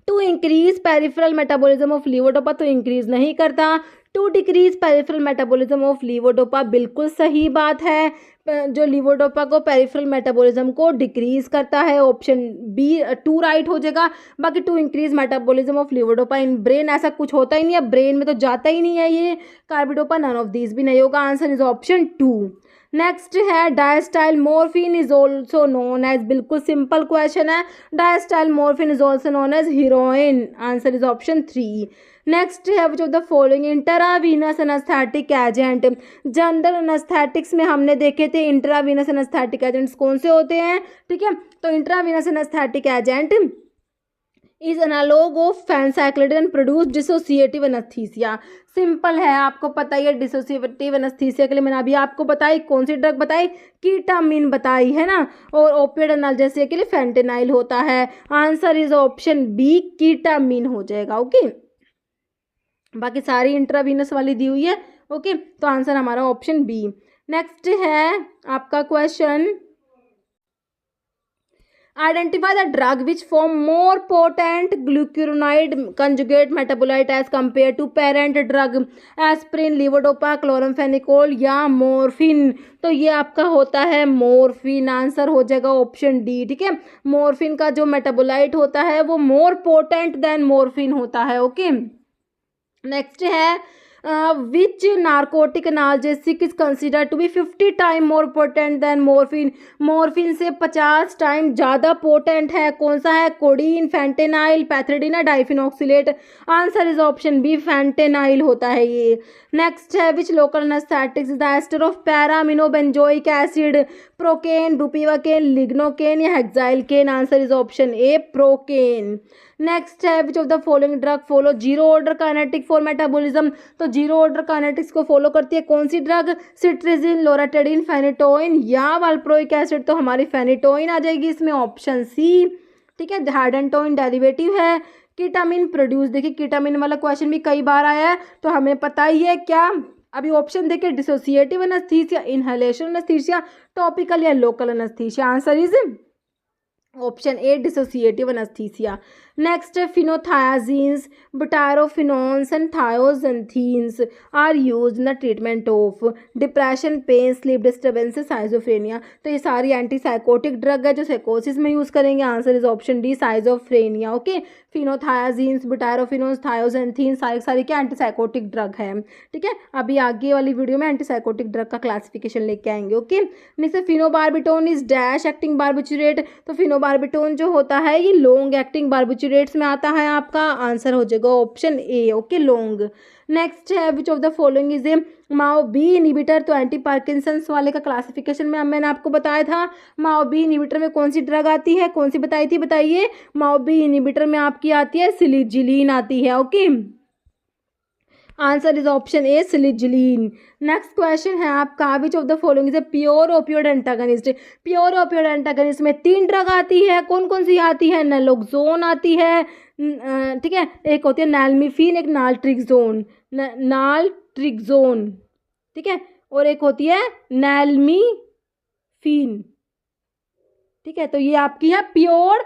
to increase peripheral metabolism of levodopa, तो इंक्रीज नहीं करता। To decrease peripheral metabolism of levodopa, बिल्कुल सही बात है, जो लीवोडोपा को पेरिफेरल मेटाबॉलिज्म को डिक्रीज करता है। ऑप्शन बी 2 राइट हो जाएगा। बाकी to increase metabolism of levodopa in brain, ऐसा कुछ होता ही नहीं है, ब्रेन में तो जाता ही नहीं है ये कार्बिडोपा, नन ऑफ दीज भी नहीं होगा। Answer is option 2। नेक्स्ट है, diacetyl morphine is also known as, बिल्कुल सिंपल क्वेश्चन है, diacetyl morphine is also known as heroin. Answer is option 3। Next है, which of the following intravenous anaesthetic agent. General anaesthetics में हमने देखे थे इंट्रावीनस एनेस्थेटिक एजेंट्स कौन से होते हैं, ठीक है। तो intravenous anaesthetic agent is analogue of phencyclidine and produce dissociative anaesthesia. Simple है, आपको पता ही है डिसोसिएटिव एनेस्थीसिया के लिए मैंने अभी आपको बताई, कौन सी ड्रग बताई, कीटामिन बताई है ना। और ओपियोइड एनाल्जेसिया के लिए फेंटेनाइल होता है। आंसर इज ऑप्शन बी, कीटामिन हो जाएगा। ओके, बाकी सारी इंट्रावीनस वाली दी हुई है। ओके, तो आंसर हमारा ऑप्शन बी। नेक्स्ट है आपका question, identify the drug which form more potent glucuronide conjugate metabolite as compare to parent drug, aspirin, levodopa, chloramphenicol या मोरफिन। तो ये आपका होता है मोरफिन। आंसर हो जाएगा ऑप्शन डी, ठीक है। मोरफिन का जो मेटाबोलाइट होता है वो मोर पोटेंट देन मोरफिन होता है। ओके, नेक्स्ट है, which narcotic analgesic is consider to be 50 time more potent than morphine. Morphine से 50 टाइम ज़्यादा पोटेंट है, कौन सा है, कोडीन, फेंटेनाइल, पैथ्रिडीन या diphenoxylate. Answer is option B, fentanyl होता है ये। नेक्स्ट है, which local anaesthetics is the ester of paraaminobenzoic acid, procaine, bupivacaine, lignocaine या hexylcaine. Answer is option A, procaine. Next है, which of the following drug follow zero order kinetic for metabolism. तो जीरो ऑर्डर काइनेटिक्स को फॉलो करती है कौन सी ड्रग, सिट्रिजिन, लोराटेडिन, फेनिटोइन या वाल्प्रोइक एसिड। तो हमारी फेनिटोइन आ जाएगी इसमें, ऑप्शन सी, ठीक है। हाइडेंटोइन डेरिवेटिव है। कीटामिन प्रोड्यूस, देखिए कीटामिन वाला क्वेश्चन भी कई बार आया है, तो हमें पता ही है क्या। अभी ऑप्शन देखिए, dissociative anaesthesia, inhalation anaesthesia, topical या local anaesthesia. Answer is option A, dissociative anaesthesia. Next है, phenothiazines, butyrophenones and thioxanthenes are used in the treatment of depression, pain, sleep disturbances, schizophrenia. तो ये सारी एंटीसाइकोटिक ड्रग है जो साइकोसिस में यूज़ करेंगे। Answer is option D, schizophrenia. Okay, phenothiazines, butyrophenones, thioxanthenes सारी क्या एंटीसाइकोटिक ड्रग है, ठीक है। अभी आगे वाली वीडियो में एंटीसाइकोटिक ड्रग का क्लासिफिकेशन लेके आएंगे। Okay, next phenobarbitone is dash acting barbiturate. तो फिनोबार्बिटोन जो होता है ये लॉन्ग एक्टिंग बार्बिचुरेट्स में आता है। आपका आंसर हो जाएगा option A, okay, long. Next है, which of the following is a MAO B inhibitor. तो एंटी पार्किंसंस वाले का क्लासिफिकेशन में मैंने आपको बताया था, माओ बी इनहिबिटर में कौन सी ड्रग आती है, कौन सी बताई थी, बताइए। माओ बी इनहिबिटर में आपकी आती है सिलिजिलीन आती है। Okay, answer is option A, selegiline. Next question है आपका, which of the following is a pure opioid antagonist. Pure opioid antagonist में 3 ड्रग आती है, कौन कौन सी आती है, नैलोक्सोन आती है, ठीक है, एक होती है नैलमिफिन, एक नालट्रिक्सोन, नालट्रिक्सोन, ठीक है, और एक होती है नैलमिफिन, ठीक है। तो ये आपकी है pure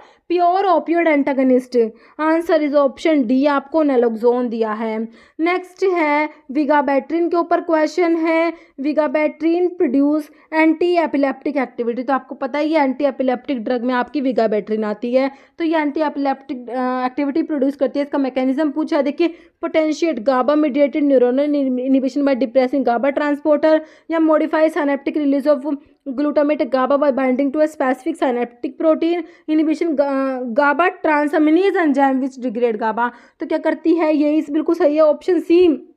opioid antagonist. Answer is option D, आपको नैलोक्सोन दिया है। नेक्स्ट है, विगाबैट्रिन के ऊपर क्वेश्चन है। विगाबैट्रिन प्रोड्यूस एंटी एपिलेप्टिक एक्टिविटी। तो आपको पता ही है एंटी एपिलेप्टिक ड्रग में आपकी विगाबैट्रिन आती है। तो ये एंटी एपिलेप्टिक एक्टिविटी प्रोड्यूस करती है। इसका मैकेनिज्म पूछा है, देखिए, potentiate GABA mediated neuronal inhibition by depressing GABA transporter, या modify synaptic release of glutamate GABA by binding to a specific synaptic protein, inhibition GABA transaminase enzyme which degrade GABA। तो क्या करती है ये, इस बिल्कुल सही है ऑप्शन सी,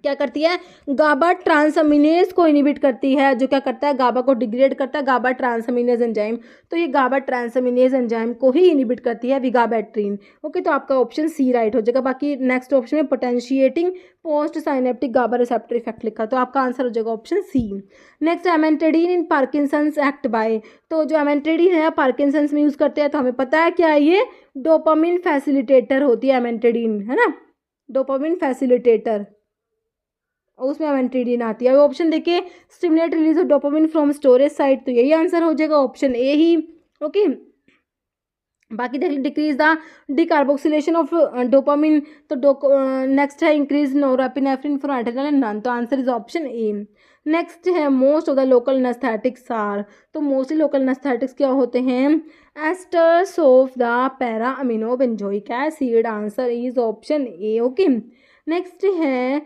क्या करती है, गाबा ट्रांसअमीनेज को इनिबिट करती है, जो क्या करता है, गाबा को डिग्रेड करता है, गाबा ट्रांसअमीनेज एंजाइम। तो ये गाबा ट्रांसअमीनेज एंजाइम को ही इनिबिट करती है विगाबैट्रीन। ओके, तो आपका ऑप्शन सी राइट हो जाएगा। बाकी नेक्स्ट ऑप्शन में potentiating post synaptic GABA receptor effect लिखा, तो आपका आंसर हो जाएगा option C. Next, amantadine in Parkinson's act by. तो जो एमेंटेडीन है पार्किंसंस में यूज़ करते हैं, तो हमें पता है क्या है, ये डोपामिन फैसिलिटेटर होती है एमेंटेडीन, है ना, डोपामिन फैसिलिटेटर, उसमें एमेंटेडीन आती है। अब ऑप्शन देखिए, stimulate release of dopamine from storage site, तो यही आंसर हो जाएगा ऑप्शन ए ही। ओके, बाकी देख decrease the decarboxylation of dopamine, तो नेक्स्ट है increase norepinephrine for adrenal and none, तो answer is option A. Next है most of the local anaesthetics are, तो मोस्टली लोकल एनेस्थेटिक्स क्या होते हैं, esters of the para amino benzoic acid, answer is option A. Okay, next है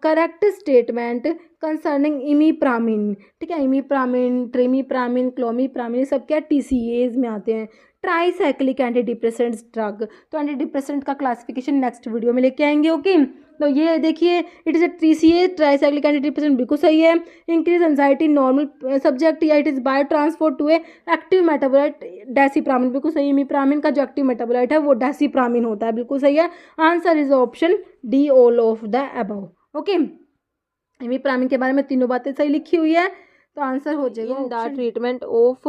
करेक्ट स्टेटमेंट कंसर्निंग इमीप्रामिन, ठीक है, इमीप्रामिन, ट्रिमीप्रामिन, क्लोमीप्रामिन, सब क्या TCAs में आते हैं, ट्राईसाइक्लिक एंटी डिप्रेसेंट्स ड्रग। तो एंटी डिप्रेसेंट का क्लासिफिकेशन नेक्स्ट वीडियो में लेके आएंगे। ओके, तो ये देखिए, it is a TCA tricyclic antidepressant, बिल्कुल सही है। इंक्रीज एंजाइटी नॉर्मल सब्जेक्ट, या it is bio transport to a active metabolite desipramine, बिल्कुल सही। इमीप्रामिन का जो एक्टिव मेटाबोलाइट है वो डेसिप्रामिन होता है, बिल्कुल सही है। Answer is option D, all of the above. Okay, imipramine के बारे में तीनों बातें सही लिखी हुई है, तो आंसर हो जाएगा द ट्रीटमेंट ऑफ,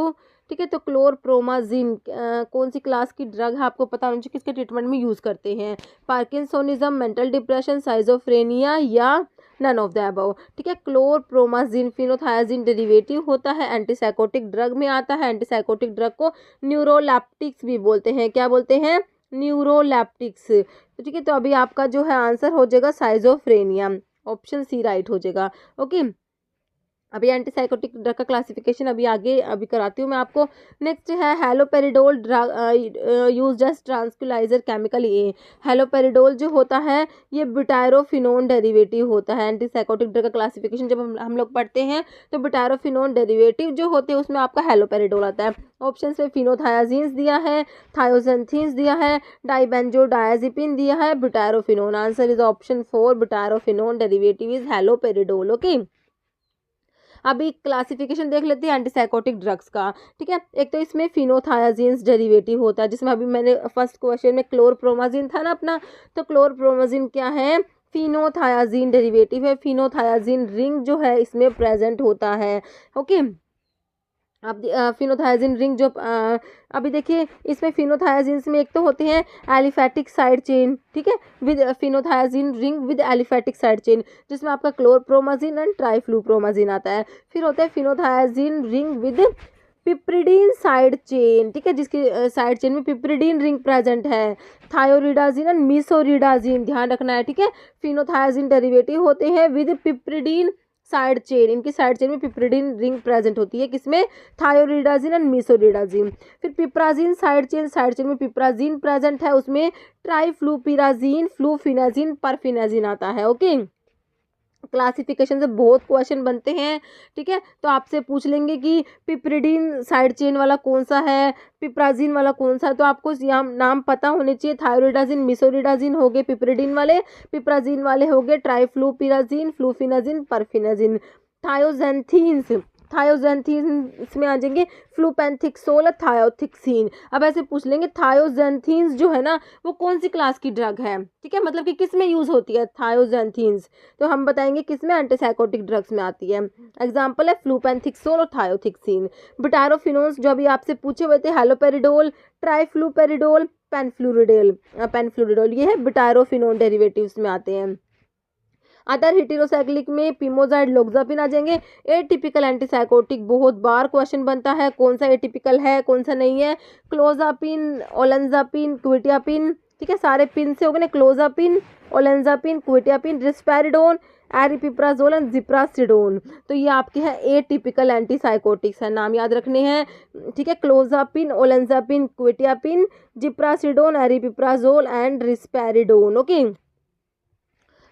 ठीक है। तो क्लोरप्रोमाजिन कौन सी क्लास की ड्रग है, आपको पता होना चाहिए, किसके ट्रीटमेंट में यूज़ करते हैं, पार्किंसोनिज्म, मेंटल डिप्रेशन, साइजोफ्रेनिया या नन ऑफ द अबव, ठीक है। क्लोरप्रोमाजिन फिनोथायाजिन डेरिवेटिव होता है, एंटीसाइकोटिक ड्रग में आता है। एंटीसाइकोटिक ड्रग को न्यूरोलैप्टिक्स भी बोलते हैं, क्या बोलते हैं, न्यूरोलैप्टिक्स, ठीक है। तो अभी आपका जो है आंसर हो जाएगा साइजोफ्रेनिया, ऑप्शन सी राइट हो जाएगा। ओके, अभी एंटीसाइकोटिक ड्रग का क्लासिफिकेशन अभी कराती हूँ मैं आपको। नेक्स्ट है हैलोपेरिडोल ड्रग यूज्ड एज ट्रांसक्यूलाइजर केमिकल ए। हैलोपेरिडोल जो होता है ये ब्यूटायरोफिनोन डेरिवेटिव होता है। एंटीसाइकोटिक ड्रग का क्लासिफिकेशन जब हम लोग पढ़ते हैं तो ब्यूटायरोफिनोन डेरिवेटिव जो होते हैं उसमें आपका हैलोपेरिडोल आता है। ऑप्शन में फिनोथायाजीन्स दिया है, थायोजेंथीन्स दिया है, डाइबेंजोडायाजिपिन दिया है, butyrophenone. Answer is option 4, butyrophenone derivative is haloperidol. Okay, अभी क्लासिफिकेशन देख लेते हैं एंटीसाइकोटिक ड्रग्स का, ठीक है। एक तो इसमें फिनोथायाजीन्स डेरिवेटिव होता है, जिसमें अभी मैंने फर्स्ट क्वेश्चन में क्लोरप्रोमाजिन था ना अपना, तो क्लोरप्रोमाजिन क्या है, फिनोथायाजीन डेरिवेटिव है। फिनोथायाजीन रिंग जो है इसमें प्रेजेंट होता है। ओके, अब फिनोथायाजीन रिंग जो अभी देखिए, इसमें फिनोथायाजीन्स में एक तो होते हैं एलिफेटिक साइड चेन, ठीक है, with phenothiazine ring with aliphatic side chain, जिसमें आपका क्लोरप्रोमाजिन एंड ट्राइफ्लूप्रोमाजिन आता है। फिर होता है फिनोथायाजीन रिंग विद पिप्रिडीन साइड चेन, ठीक है, जिसकी साइड चेन में पिप्रिडीन रिंग प्रेजेंट है। थायोरिडाजिन एंड मीसोरिडाजिन, ध्यान रखना है, ठीक है। फिनोथायाजीन डेरिवेटिव होते हैं विद पिप्रिडीन साइड चेन, इनकी साइड चेन में पिप्रिडीन रिंग प्रेजेंट होती है, किसमें, थायोरिडाजिन एंड मीसोरिडाजिन। फिर पिप्राजिन साइड चेन में पिप्राजिन प्रेजेंट है, उसमें ट्राइफ्लूपिराजिन, फ्लूफिनाजिन, परफिनाजिन आता है। ओके, क्लासिफिकेशन से बहुत क्वेश्चन बनते हैं, ठीक है। तो आपसे पूछ लेंगे कि पिप्रिडीन साइड चेन वाला कौन सा है, पिप्राजिन वाला कौन सा है, तो आपको यहाँ नाम पता होने चाहिए। थायरोइडाजिन, मिसोरिडाजिन हो गए पिप्रिडीन वाले, पिप्राजिन वाले हो गए ट्राइफ्लूपिराजिन, फ्लूफिनाजिन, परफिनाजिन। थायोजेंथीन्स में आ जाएंगे फ्लूपेंथिक्सोल, थायोथिक्सीन। अब ऐसे पूछ लेंगे थायोजेंथीन्स जो है ना वो कौन सी क्लास की ड्रग है, ठीक है, मतलब कि किस में यूज़ होती है थायोजेंथीन्स, तो हम बताएंगे किस में, एंटीसाइकोटिक ड्रग्स में आती है। एग्जाम्पल है फ्लूपेंथिक्सोल और थायोथिक्सीन। ब्यूटायरोफिनोन्स जो अभी आपसे पूछे हुए थे, हैलोपेरिडोल, ट्राइफ्लूपेरिडोल, पेनफ्लूरिडोल, ये है ब्यूटायरोफिनोन डेरिवेटिव्स में आते हैं। अदर हेटेरोसाइक्लिक में पिमोजाइड, लोक्सापिन आ जाएंगे। एटिपिकल एंटीसाइकोटिक बहुत बार क्वेश्चन बनता है, कौन सा एटिपिकल है कौन सा नहीं है, क्लोजापिन, ओलेंजापिन, क्विटियापिन, ठीक है, सारे पिन से हो गए ना, क्लोजापिन, ओलेंजापिन, क्विटियापिन, रिस्पेरिडोन, एरिपिप्राजोल एंड जिप्रासिडोन। तो ये आपके हैं एटिपिकल एंटीसाइकोटिक्स है, नाम याद रखने हैं, ठीक है, clozapine, ओलेंजापिन, क्विटियापिन, जिप्रासिडोन, एरिपिप्राजोल and रिस्पेरिडोन। Okay,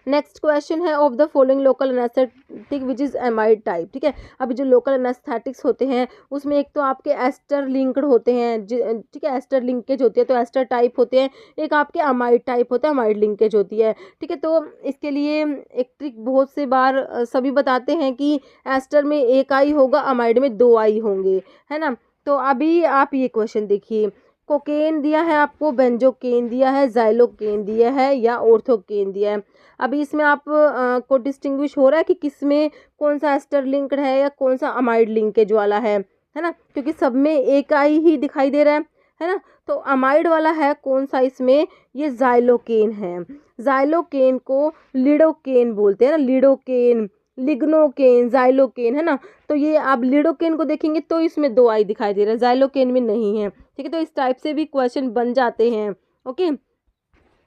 next question है of the following local anaesthetic which is amide type, ठीक है। अभी जो लोकल एनेस्थेटिक्स होते हैं उसमें एक तो आपके एस्टर लिंक्ड होते हैं, ठीक है, एस्टर लिंकेज होती है तो एस्टर टाइप होते हैं, एक आपके अमाइड टाइप होता है, अमाइड लिंकेज होती है, ठीक है। तो इसके लिए एक ट्रिक बहुत से बार सभी बताते हैं कि एस्टर में एक आई होगा, अमाइड में 2 आई होंगे, है ना। तो अभी आप ये क्वेश्चन देखिए, कोकेन दिया है आपको, बेंजोकेन दिया है, जाइलोकेन दिया है या ऑर्थोकेन दिया है। अभी इसमें आप को डिस्टिंग्विश हो रहा है कि किस में कौन सा एस्टर लिंक्ड है या कौन सा अमाइड लिंकेज वाला है ना, क्योंकि सब में एक आई ही दिखाई दे रहा है ना। तो अमाइड वाला है कौन सा इसमें, ये जाइलोकेन है। जाइलोकेन को लिडोकेन बोलते हैं ना, लिडोकेन, लिग्नोकेन, जाइलोकेन, है ना। तो ये आप लिडोकेन को देखेंगे तो इसमें 2 आई दिखाई दे रहा है, जाइलोकेन में नहीं है, ठीक है। तो इस टाइप से भी क्वेश्चन बन जाते हैं, ओके।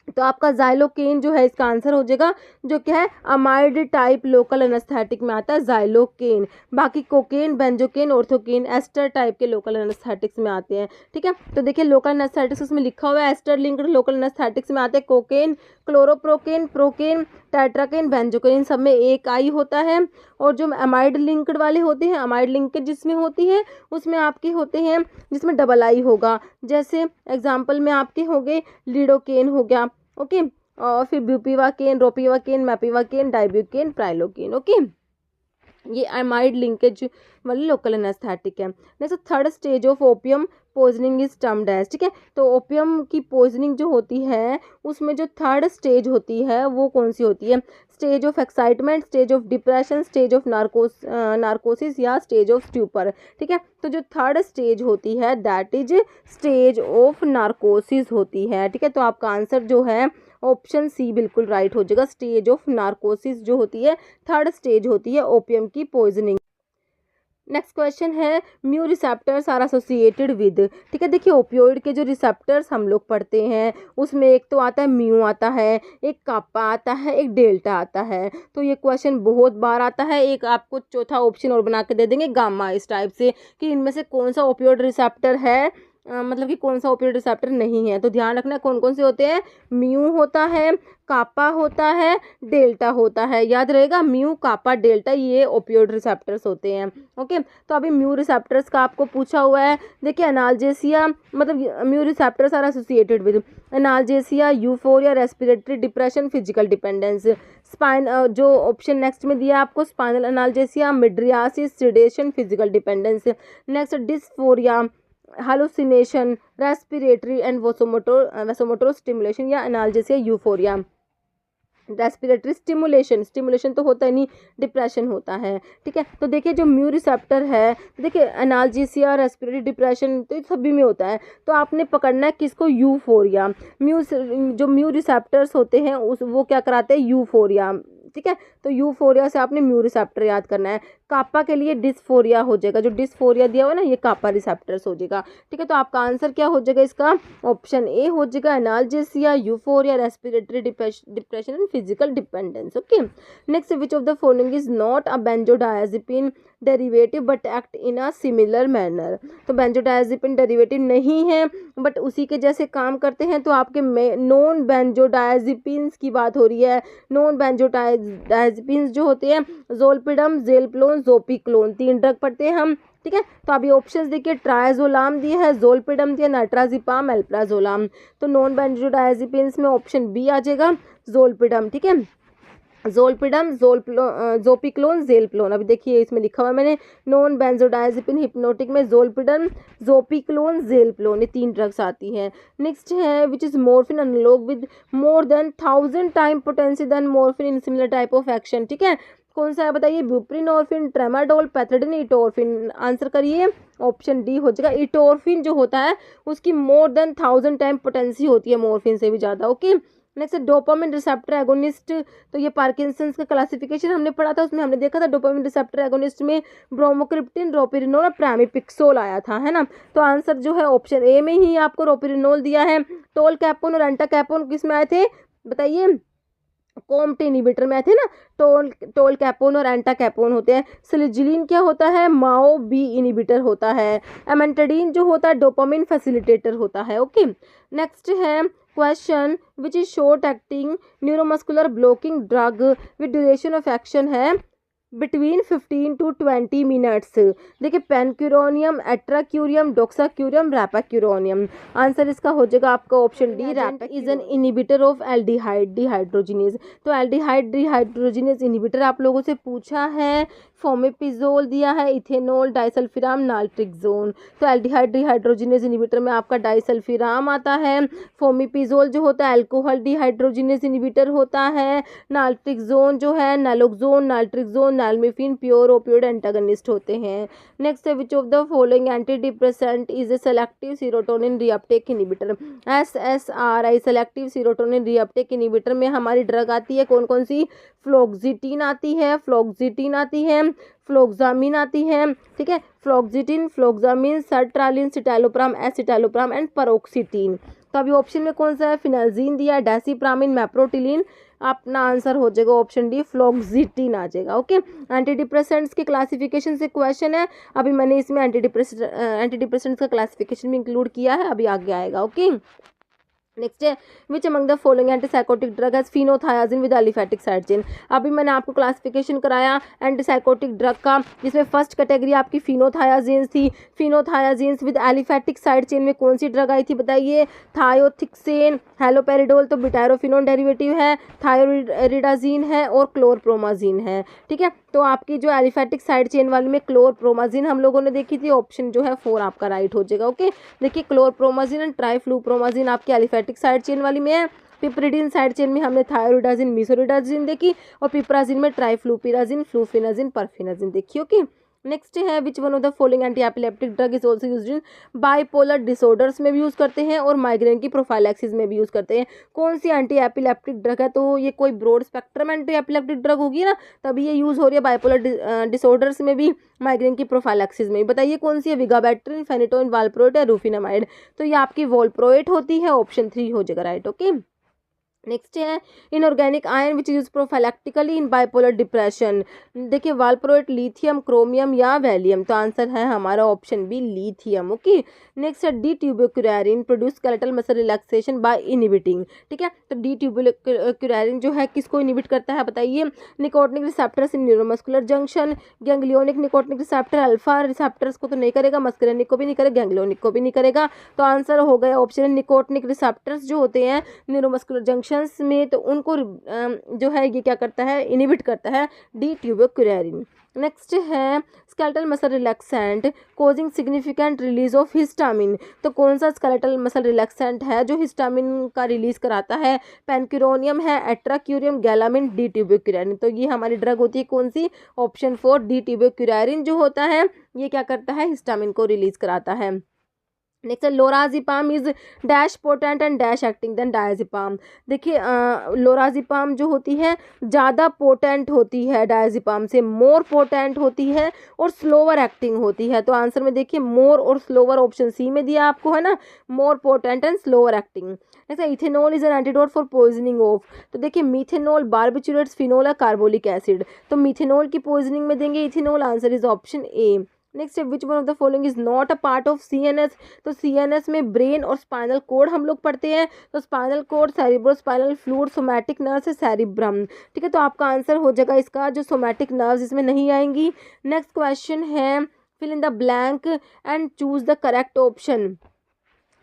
तो आपका जाइलोकेन जो है इसका आंसर हो जाएगा, जो क्या है अमाइड टाइप लोकल एनेस्थेटिक में आता है जाइलोकेन। बाकी कोकेन, बेंजोकेन, ऑर्थोकेन एस्टर टाइप के लोकल एनेस्थेटिक्स में आते हैं, ठीक है। तो देखिए लोकल एनेस्थेटिक्स उसमें लिखा हुआ है, एस्टर लिंक्ड लोकल एनेस्थेटिक्स में आते हैं cocaine, chloroprocaine, procaine, tetracaine, benzocaine, इन सब में एक आई होता है। और जो अमाइड लिंक्ड वाले होते हैं, अमाइड लिंकेज जिसमें होती है उसमें आपके होते हैं जिसमें डबल आई होगा, जैसे एग्जाम्पल में आपके हो गए लिडोकेन हो गया, ओके। और फिर bupivacaine, ropivacaine, mepivacaine, dibucaine, prilocaine, okay. ये अमाइड लिंकेज वाली लोकल एनेस्थेटिक है। Next third stage of opium poisoning is termed as, ठीक है। तो ओपियम की पॉइजनिंग जो होती है उसमें जो थर्ड स्टेज होती है वो कौन सी होती है, stage of excitement, stage of depression, stage of narcosis या स्टेज ऑफ स्ट्यूपर, ठीक है। तो जो थर्ड स्टेज होती है that is stage of narcosis होती है, ठीक है। तो आपका आंसर जो है ऑप्शन सी बिल्कुल राइट हो जाएगा, स्टेज ऑफ नार्कोसिस जो होती है थर्ड स्टेज होती है ओपियम की पॉइजनिंग। नेक्स्ट क्वेश्चन है mu receptors are associated with, ठीक है। देखिए ओपियोइड के जो रिसेप्टर्स हम लोग पढ़ते हैं उसमें एक तो आता है म्यू आता है, एक कापा आता है, एक डेल्टा आता है। तो ये क्वेश्चन बहुत बार आता है। एक आपको चौथा ऑप्शन और बना के दे देंगे गामा, इस टाइप से कि इनमें से कौन सा ओपियोइड रिसेप्टर है, मतलब कि कौन सा ओपियोइड रिसेप्टर नहीं है। तो ध्यान रखना कौन कौन से होते हैं, म्यू होता है, कापा होता है, डेल्टा होता है, याद रहेगा म्यू, कापा, डेल्टा ये ओपियोइड रिसेप्टर्स होते हैं, ओके। तो अभी म्यू रिसेप्टर्स का आपको पूछा हुआ है, देखिए एनाल्जेसिया, मतलब mu receptors are associated with analgesia, euphoria, respiratory depression, physical dependence. Spine जो ऑप्शन नेक्स्ट में दिया आपको, spinal analgesia, mydriasis, sedation, physical dependence. Next dysphoria, hallucination, respiratory and vasomotor stimulation या analgesia, euphoria. Respiratory stimulation, stimulation तो होता ही नहीं, डिप्रेशन होता है, ठीक है। तो देखिए जो म्यू रिसेप्टर है, देखिए एनाल्जेसिया, रेस्पिरेटरी डिप्रेशन तो सभी में होता है। तो आपने पकड़ना है किसको, यूफोरिया। जो म्यू रिसेप्टर्स होते हैं उस वो क्या कराते हैं, यूफोरिया, ठीक है। तो यूफोरिया से आपने म्यू रिसेप्टर याद करना है। कापा के लिए डिस्फोरिया हो जाएगा, जो डिस्फोरिया दिया हुआ ना ये कापा रिसेप्टर्स हो जाएगा, ठीक है। तो आपका आंसर क्या हो जाएगा इसका, ऑप्शन ए हो जाएगा, analgesia, euphoria, respiratory depression and physical dependence, okay. Next which of the following is not a benzodiazepine derivative but act in a similar manner. तो बेंजोडायजेपिन डेरिवेटिव नहीं है बट उसी के जैसे काम करते हैं। तो आपके नॉन बेंजोडायजेपिन्स की बात हो रही है। नॉन बेंजोडायजेपिन्स जो होते हैं जोलपिडम, जेलप्लोन, जोपिक्लोन, 3 ड्रग पढ़ते हैं हम, ठीक है। तो अभी ऑप्शंस देखिए, ट्राइजोलाम दिया है, जोलपिडम दिया, नाइट्राजिपाम, एल्प्राजोलाम। तो नॉन बेंजोडायजेपिन्स में ऑप्शन बी आ जाएगा, जोलपिडम, ठीक है। जोलपिडम, जोपिक्लोन, जेलप्लोन। अभी देखिए इसमें लिखा हुआ है मैंने, नॉन बेंजोडायजेपिन हिप्नोटिक में जोलपिडम, जोपिक्लोन, जेलप्लोन, ये 3 ड्रग्स आती हैं। नेक्स्ट है which is morphine analogue with more than 1000 time potency than morphine in similar type of action, ठीक है। कौन सा है बताइए, buprenorphine, tramadol, pethidine, etorphine. Answer करिए, ऑप्शन डी हो जाएगा। इटोरफिन जो होता है उसकी मोर देन 1000 टाइम पोटेंसी होती है, मॉर्फिन से भी ज़्यादा, okay. Next dopamine receptor agonist. तो ये पार्किंसंस का क्लासिफिकेशन हमने पढ़ा था, उसमें हमने देखा था डोपामिन रिसेप्टर एगोनिस्ट में ब्रोमोक्रिप्टिन, रोपिरिनोल और प्रामिपिक्सोल आया था, है ना। तो आंसर जो है ऑप्शन ए में ही आपको रोपिरिनोल दिया है। टोल कैपोन और एंटा कैपोन किस में आए थे बताइए, कॉम्ट इनिबिटर में आए थे ना। टोल कैपोन और एंटा कैपोन होते हैं। सिलिजिलिन क्या होता है, माओ बी इनिबिटर होता है। एमेंटाडीन जो होता है डोपामिन फैसिलिटेटर होता है, ओके। नेक्स्ट है question which is short acting neuromuscular blocking drug with duration of action है बिटवीन 15 to 20 मिनट्स। देखिए पेनक्यूरोनियम, एट्राक्यूरियम, डोक्साक्यूरियम, रैपाक्यूरोनियम। आंसर इसका हो जाएगा आपका ऑप्शन डी, रैप is an inhibitor of aldehyde dehydrogenase. तो एल्डिहाइड डिहाइड्रोजिनेज इनिबिटर आप लोगों से पूछा है, फोमेपिजोल दिया है, इथेनॉल, डाइसल्फिराम, नाल्ट्रिक्सोन। तो एल्डिहाइड डिहाइड्रोजिनेज इनिबिटर में आपका डाइसल्फिराम आता है, फोमेपिजोल जो होता है अल्कोहल डिहाइड्रोजिनेज इनिबिटर होता है, नाल्ट्रिक्सोन जो है नैलोक्सोन, नाल्ट्रिक्सोन, नालमिफिन प्योर ओपियोइड एंटागनिस्ट होते हैं। नेक्स्ट है which of the following anti depressant is a selective serotonin reuptake inhibitor. SSRI selective serotonin reuptake inhibitor में हमारी ड्रग आती है कौन कौन सी? फ्लोक्सिटिन आती है, फ्लोक्सिटिन आती है, फ्लोक्सामिन आती है, ठीक है, फ्लोक्सिटिन, फ्लोक्सामिन, सर्ट्रालिन, सिटालोप्राम, एसिटालोप्राम एंड परोक्सिटिन। तो अभी ऑप्शन में कौन सा है? फिनाल्जीन दिया, डेसिप्रामिन, मैप्रोटिलिन। अपना आंसर हो जाएगा ऑप्शन डी, फ्लोक्सिटिन आ जाएगा। ओके, एंटी डिप्रेसेंट्स के क्लासिफिकेशन से क्वेश्चन है, अभी मैंने इसमें एंटी डिप्रेसेंट्स का क्लासिफिकेशन भी इंक्लूड किया है, अभी आगे आएगा। ओके, नेक्स्ट है which among the following antipsychotic drug has phenothiazine with aliphatic side chain. अभी मैंने आपको क्लासिफिकेशन कराया एंटीसाइकोटिक ड्रग का, जिसमें फर्स्ट कैटेगरी आपकी फिनोथायाजिन्स थी। फिनोथायाजिन्स विद एलिफैटिक साइड चेन में कौन सी ड्रग आई थी बताइए? थायोथिक्सेन, हेलोपेरिडोल तो बिटायरोफिनोन डेरिवेटिव है, थायोरिडाजीन है और क्लोरप्रोमाजीन है। ठीक है, तो आपकी जो एलिफैटिक साइड चेन वाली में क्लोरप्रोमाजीन हम लोगों ने देखी थी, ऑप्शन जो है 4 आपका राइट हो जाएगा। ओके, देखिए क्लोरप्रोमाजीन एंड ट्राइफ्लूप्रोमाजीन आपकी एलिफैटिक साइड चेन वाली में है। पिपरिडीन साइड चेन में हमने थायरोइडाजिन, मिसोरिडाजिन देखी, और पिपराजिन में ट्राइफ्लूपिराजिन, फ्लूफिनाजिन, परफिनाजिन देखी। ओके, नेक्स्ट है which one of the following anti epileptic drug is also used in bipolar disorders में भी यूज़ करते हैं और माइग्रेन की प्रोफाइलैक्सिस में भी यूज़ करते हैं। कौन सी एंटी एपिलेप्टिक ड्रग है? तो ये कोई broad spectrum anti epileptic drug होगी ना, तभी ये यूज़ हो रही है बाइपोलर डिसऑर्डर्स में भी, माइग्रेन की प्रोफाइलैक्सिस में। बताइए कौन सी है? विगाबैट्रिन, फेनिटोइन, वालप्रोएट या रूफिनामाइड। तो ये आपकी वॉलप्रोएट होती है, ऑप्शन 3 हो जाएगा राइट। ओके, नेक्स्ट है inorganic ion which use prophylactically in bipolar depression. देखिए वालप्रोएट, लिथियम, क्रोमियम या वैलियम। तो आंसर है हमारा option B, lithium. Okay, next है D tubocurarine produce skeletal muscle relaxation by inhibiting. ठीक है, तो डी ट्यूबोक्यूरारिन जो है किसको इनिबिट करता है बताइए? Nicotinic receptors in neuromuscular junction, ganglionic nicotinic receptor, alpha receptors को तो नहीं करेगा, मस्कुलिनिक को भी नहीं करेगा, गैंग्लियोनिक को भी नहीं करेगा। तो आंसर हो गया ऑप्शन निकोटिनिक रिसेप्टर्स जो होते हैं न्यूरोमस्कुलर जंक्शन में, तो उनको जो है ये क्या करता है? इनिबिट करता है, डी ट्यूबोक्यूरारिन। नेक्स्ट है skeletal muscle relaxant causing significant release of histamine. तो कौन सा स्केलेटल मसल रिलैक्सेंट है जो हिस्टामिन का रिलीज कराता है? पेनक्यूरोनियम है, एट्राक्यूरियम, गैलामिन, डी ट्यूबोक्यूरारिन। तो ये हमारी ड्रग होती है कौन सी? ऑप्शन 4 डी ट्यूबोक्यूरारिन जो होता है ये क्या करता है? हिस्टामिन को रिलीज कराता है। नेक्स्ट है lorazepam is dash potent and dash acting than diazepam. देखिए लोराजिपाम जो होती है ज़्यादा पोटेंट होती है, डायजिपाम से मोर पोटेंट होती है और स्लोअर एक्टिंग होती है। तो आंसर में देखिए मोर और स्लोअर ऑप्शन सी में दिया आपको है ना, more potent and slower acting. Next है ethanol is an antidote for poisoning of. तो देखिए मीथेनॉल, बारबिचुरेट्स, फिनोल या कार्बोलिक एसिड। तो मीथेनॉल की पॉइजनिंग में देंगे ethanol, answer is option A. Next है which one of the following is not a part of CNS। तो CNS में ब्रेन और स्पाइनल कोड हम लोग पढ़ते हैं, तो spinal cord, cerebro spinal fluid, somatic nerves है, सेरिब्रम। ठीक है, तो आपका आंसर हो जाएगा इसका जो सोमैटिक नर्व्स इसमें नहीं आएंगी। नेक्स्ट क्वेश्चन है fill in the blank and choose the correct option.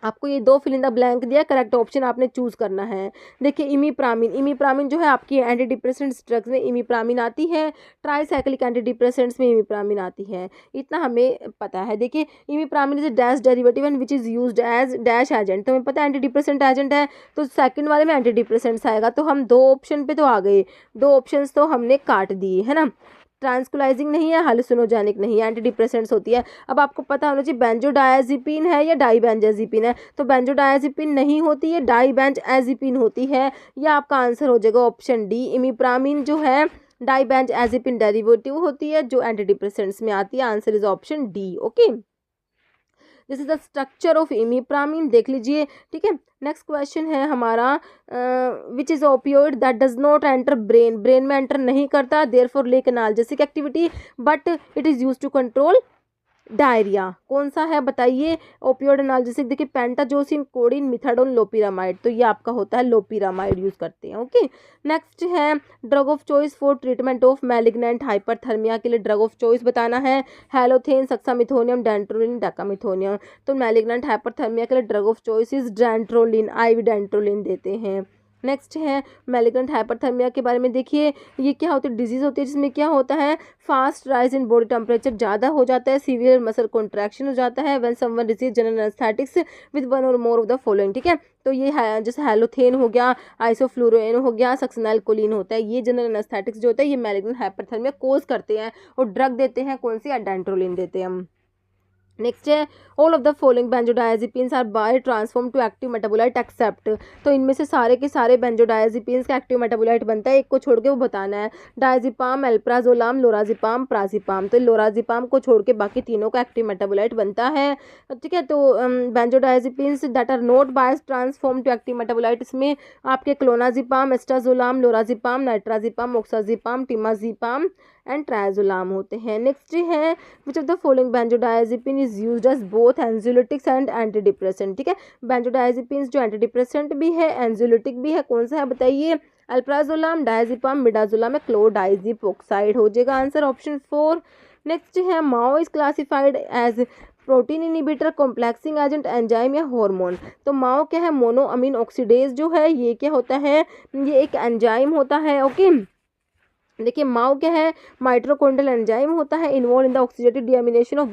आपको ये 2 फिल इन द ब्लैंक दिया, करेक्ट ऑप्शन आपने चूज करना है। देखिए इमीप्रामिन, इमीप्रामिन जो है आपकी एंटी डिप्रेसेंट्स ड्रग्स में इमीप्रामिन आती है, ट्राईसाइक्लिक एंटी डिप्रेसेंट्स में इमीप्रामिन आती है, इतना हमें पता है। देखिए imipramine is dash derivative and which is used as dash agent. तो हमें पता है एंटी डिप्रेसेंट एजेंट है, तो सेकंड वाले में एंटी डिप्रेसेंट्स आएगा। तो हम 2 ऑप्शन पे तो आ गए, 2 ऑप्शंस तो हमने काट दिए है ना। ट्रांसकुलाइजिंग नहीं है, हालुसिनोजेनिक नहीं है, एंटी डिप्रेसेंट्स होती है। अब आपको पता होना चाहिए बेंजोडायाजिपिन है या डाइबेंजाजिपिन है। तो बेंजोडायाजिपिन नहीं होती है, डाइबेंजाजिपिन होती है। यह आपका आंसर हो जाएगा ऑप्शन डी। इमीप्रामिन जो है डाइबेंजाजिपिन डेरिवेटिव होती है जो एंटी डिप्रेसेंट्स में आती है, answer is option D. Okay, this is the structure of imipramine, देख लीजिए। ठीक है, नेक्स्ट क्वेश्चन है हमारा which is opioid that does not enter brain. Brain में एंटर नहीं करता, therefore lack analgesic activity but it is use to control diarrhoea. कौन सा है बताइए? Opioid analgesic. देखिए पेंटाजोसिन, कोडीन, मिथाडोन, लोपिरामाइड, तो ये आपका होता है लोपिरामाइड यूज करते हैं। ओके, नेक्स्ट है drug of choice for treatment of malignant hyperthermia के लिए ड्रग ऑफ चॉइस बताना है। Halothane, suxamethonium, dantrolene, decamethonium. तो मैलिग्नेंट हाइपरथर्मिया के लिए drug of choice is dantrolene, IV dantrolene देते हैं। नेक्स्ट है मैलिग्नेंट हाइपरथर्मिया के बारे में। देखिए ये क्या होती है? डिजीज होती है जिसमें क्या होता है? Fast rise in body temperature ज़्यादा हो जाता है, सीवियर मसल कॉन्ट्रैक्शन हो जाता है when someone receive general anaesthetics with one और मोर ऑफ द फॉलोइंग। ठीक है, तो ये है जैसे हैलोथेन हो गया, आइसोफ्लूरोन हो गया, सक्सिनाइलकोलिन होता है, ये जनरल एनेस्थेटिक्स जो होता है ये मैलिग्नेंट हाइपरथर्मिया कोज करते हैं। और ड्रग देते हैं कौन सी? डेंट्रोलिन देते हैं हम। नेक्स्ट है all of the following benzodiazepines are biotransform to active metabolite except. तो इनमें से सारे के सारे बेंजोडायजेपिन्स का एक्टिव मेटाबोलाइट बनता है, एक को छोड़ के वो बताना है। डायजिपाम, एल्प्राजोलाम, लोराजिपाम, प्राजिपाम। तो लोराजिपाम को छोड़ के बाकी तीनों का एक्टिव मेटाबोलाइट बनता है। ठीक है, तो benzodiazepines that are not biotransform to active metabolite, इसमें आपके क्लोनाजिपाम, एस्टाजोलाम, लोराजिपाम, नाइट्राजिपाम, ऑक्साजिपाम, टिमाजिपाम एंड ट्राइजोलाम होते हैं। नेक्स्ट है which of the following benzodiazepine is used as both anxiolytics and antidepressant. ठीक है, बेंजोडायजेपिन जो एंटीडिप्रेसेंट भी है, एंजियोलिटिक भी है, कौन सा है बताइए? अल्प्राजोलाम, डायजिपाम, मिडाजोलाम या क्लोडाइजिपोक्साइड हो जाएगा आंसर ऑप्शन 4। नेक्स्ट है MAO is classified as protein inhibitor, complexing agent, enzyme या हार्मोन। तो माओ क्या है? मोनो अमीन ऑक्सीडेज जो है ये क्या होता है? ये एक एंजाइम होता है। ओके, देखिए माओ क्या है? माइटोकॉन्ड्रियल एंजाइम होता है, involve in the oxidative deamination of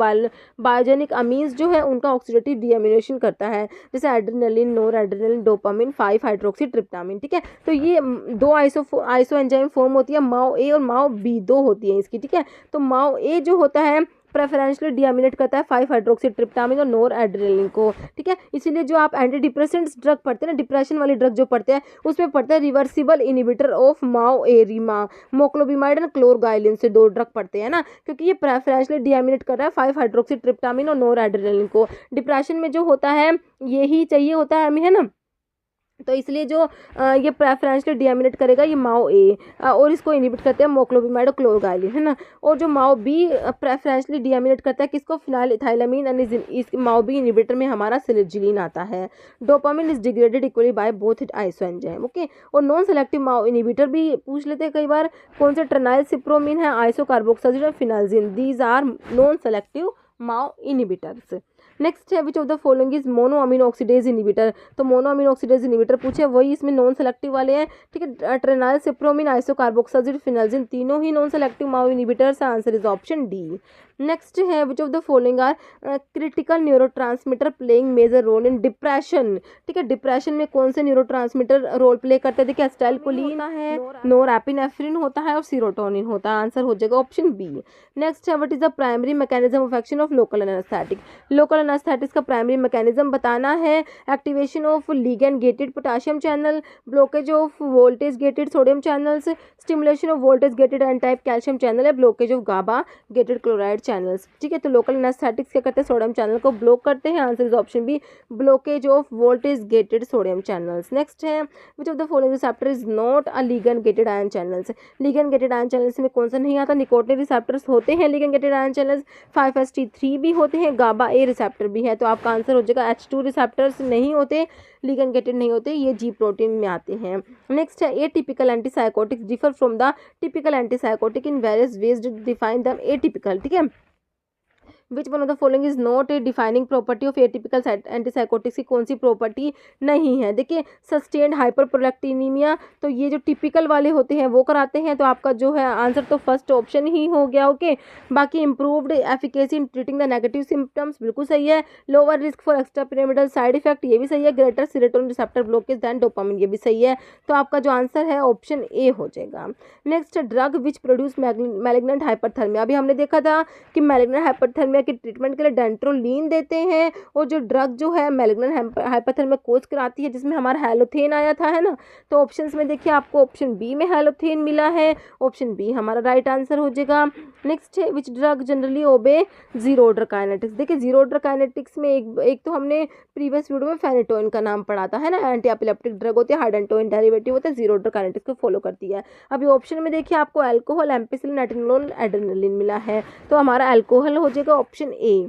biogenic amines जो है उनका ऑक्सीडेटिव डीएमिनेशन करता है, जैसे एड्रेनलिन, नोर एड्रेनलिन, डोपामिन, 5 हाइड्रोक्सी ट्रिप्टामिन। ठीक है, तो ये दो आइसो एंजाइम फॉर्म होती है, माओ ए और माओ बी, दो होती है इसकी। ठीक है, तो माओ ए जो होता है प्रेफरेंशियली डियामिनेट करता है 5 हाइड्रोक्सी ट्रिप्टामिन और नोर एड्रेनलिन को। ठीक है, इसीलिए जो आप एंटी डिप्रेसेंट्स ड्रग पढ़ते हैं ना, डिप्रेशन वाली ड्रग जो पढ़ते हैं उसमें पढ़ते हैं reversible inhibitor of MAO RIMA, moclobemide and clorgyline से दो ड्रग पढ़ते हैं ना, क्योंकि ये प्रेफरेंशियली डियामिनेट कर रहा है 5 हाइड्रोक्सी ट्रिप्टामिन और नोर एड्रेनलिन को। डिप्रेशन में जो होता है यही चाहिए होता है हमें, है ना, तो इसलिए जो ये प्रेफरेंशियली डियामिनेट करेगा ये माओ ए, और इसको इनिबिट करते हैं मोक्लोबिमाइड और क्लोरगाइलिन, है ना। और जो माओ बी प्रेफरेंशियली डियामिनेट करता है किसको? फिनाइलएथाइलामीन, एंड इस माओ बी इनिबिटर में हमारा सिलिजिलिन आता है। Dopamine is degraded equally by both iso enzyme. Okay, और नॉन सेलेक्टिव माओ इनिबिटर भी पूछ लेते हैं कई बार, कौन से? ट्रेनाइल सिप्रोमिन है, आइसो कार्बोक्साजिड और phenelzine, these are non selective MAO inhibitors. Next है which of the following is mono amino oxidase inhibitor. तो मोनो अमीनो ऑक्सीडेज इनिबिटर पूछे, वही इसमें नॉन सेलेक्टिव वाले हैं। ठीक है, ट्रेनाइल सिप्रोमिन, आइसो कार्बोक्साजिड, फिनाल्जिन, तीनों ही non selective MAO inhibitors. Answer is option D. Next है which of the following are critical neurotransmitter playing major role in depression. ठीक है, डिप्रेशन में कौन से न्यूरोट्रांसमीटर रोल प्ले करते हैं? देखिए एसिटाइलकोलिन है, नोरएपिनेफ्रिन होता है और सीरोटोनिन होता है। आंसर हो जाएगा ऑप्शन बी। नेक्स्ट है what is the primary mechanism of action of local anesthetic. Local anaesthetics का प्राइमरी मैकेनिज्म बताना है। Activation of ligand gated potassium channel, blockage of voltage gated sodium channels, stimulation of voltage gated N type calcium channel है, blockage of GABA gated chloride channels. ठीक है, तो लोकल एनेस्थेटिक्स क्या करते हैं? सोडियम चैनल को ब्लॉक करते हैं। Answer is option B, blockage of voltage gated sodium channels. Next है which of the following receptor is not a ligand gated ion channels. Ligand gated ion channels में कौन सा नहीं आता? निकोटिन रिसेप्टर्स होते हैं ligand gated ion channels, 5-HT3 भी होते हैं, गाबा ए रिसेप्टर भी है। तो आपका आंसर हो जाएगा H2 रिसेप्टर्स नहीं होते, लिगैंड गेटेड नहीं होते, ये जी प्रोटीन में आते हैं। नेक्स्ट है atypical antipsychotics differ from the typical antipsychotic in various ways, define the atypical. ठीक है, which one of the following is not a defining property of atypical antipsychotics की कौन सी प्रॉपर्टी नहीं है? देखिए सस्टेन्ड हाइपरप्रोलेक्टिनीमिया, तो ये जो टिपिकल वाले होते हैं वो कराते हैं, तो आपका जो है आंसर तो फर्स्ट ऑप्शन ही हो गया। ओके, बाकी improved efficacy in treating the negative symptoms बिल्कुल सही है। Lower risk for extra pyramidal side effect ये भी सही है। Greater serotonin receptor blockage than dopamine ये भी सही है। तो आपका जो आंसर है ऑप्शन ए हो जाएगा। Next drug which produce malignant hyperthermia. अभी हमने देखा था कि मैलिग्नेंट हाइपरथर्मिया के ट्रीटमेंट के लिए डेंट्रोलिन देते हैं, और जो ड्रग जो है मैलिग्नेंट हाइपरथर्मिया कोज कराती है जिसमें हमारा हैलोथेन आया था, है ना। तो ऑप्शंस में देखिए आपको ऑप्शन बी में हैलोथेन मिला है, ऑप्शन बी हमारा राइट आंसर हो जाएगा। नेक्स्ट है which drug generally obey zero order kinetics. देखिए जीरो ऑर्डर काइनेटिक्स में एक तो हमने प्रीवियस वीडियो में फेनेटोइन का नाम पढ़ा था, है ना, एंटी एपिलेप्टिक ड्रग होती है, हाइडेंटोइन डेरिवेटिव होता है, जीरो ऑर्डर काइनेटिक्स को फॉलो करती है। अभी ऑप्शन में देखिए आपको अल्कोहल, एम्पिसिलिन, एटेनोल, एड्रेनलिन मिला है, तो हमारा अल्कोहल हो जाएगा ऑप्शन ए।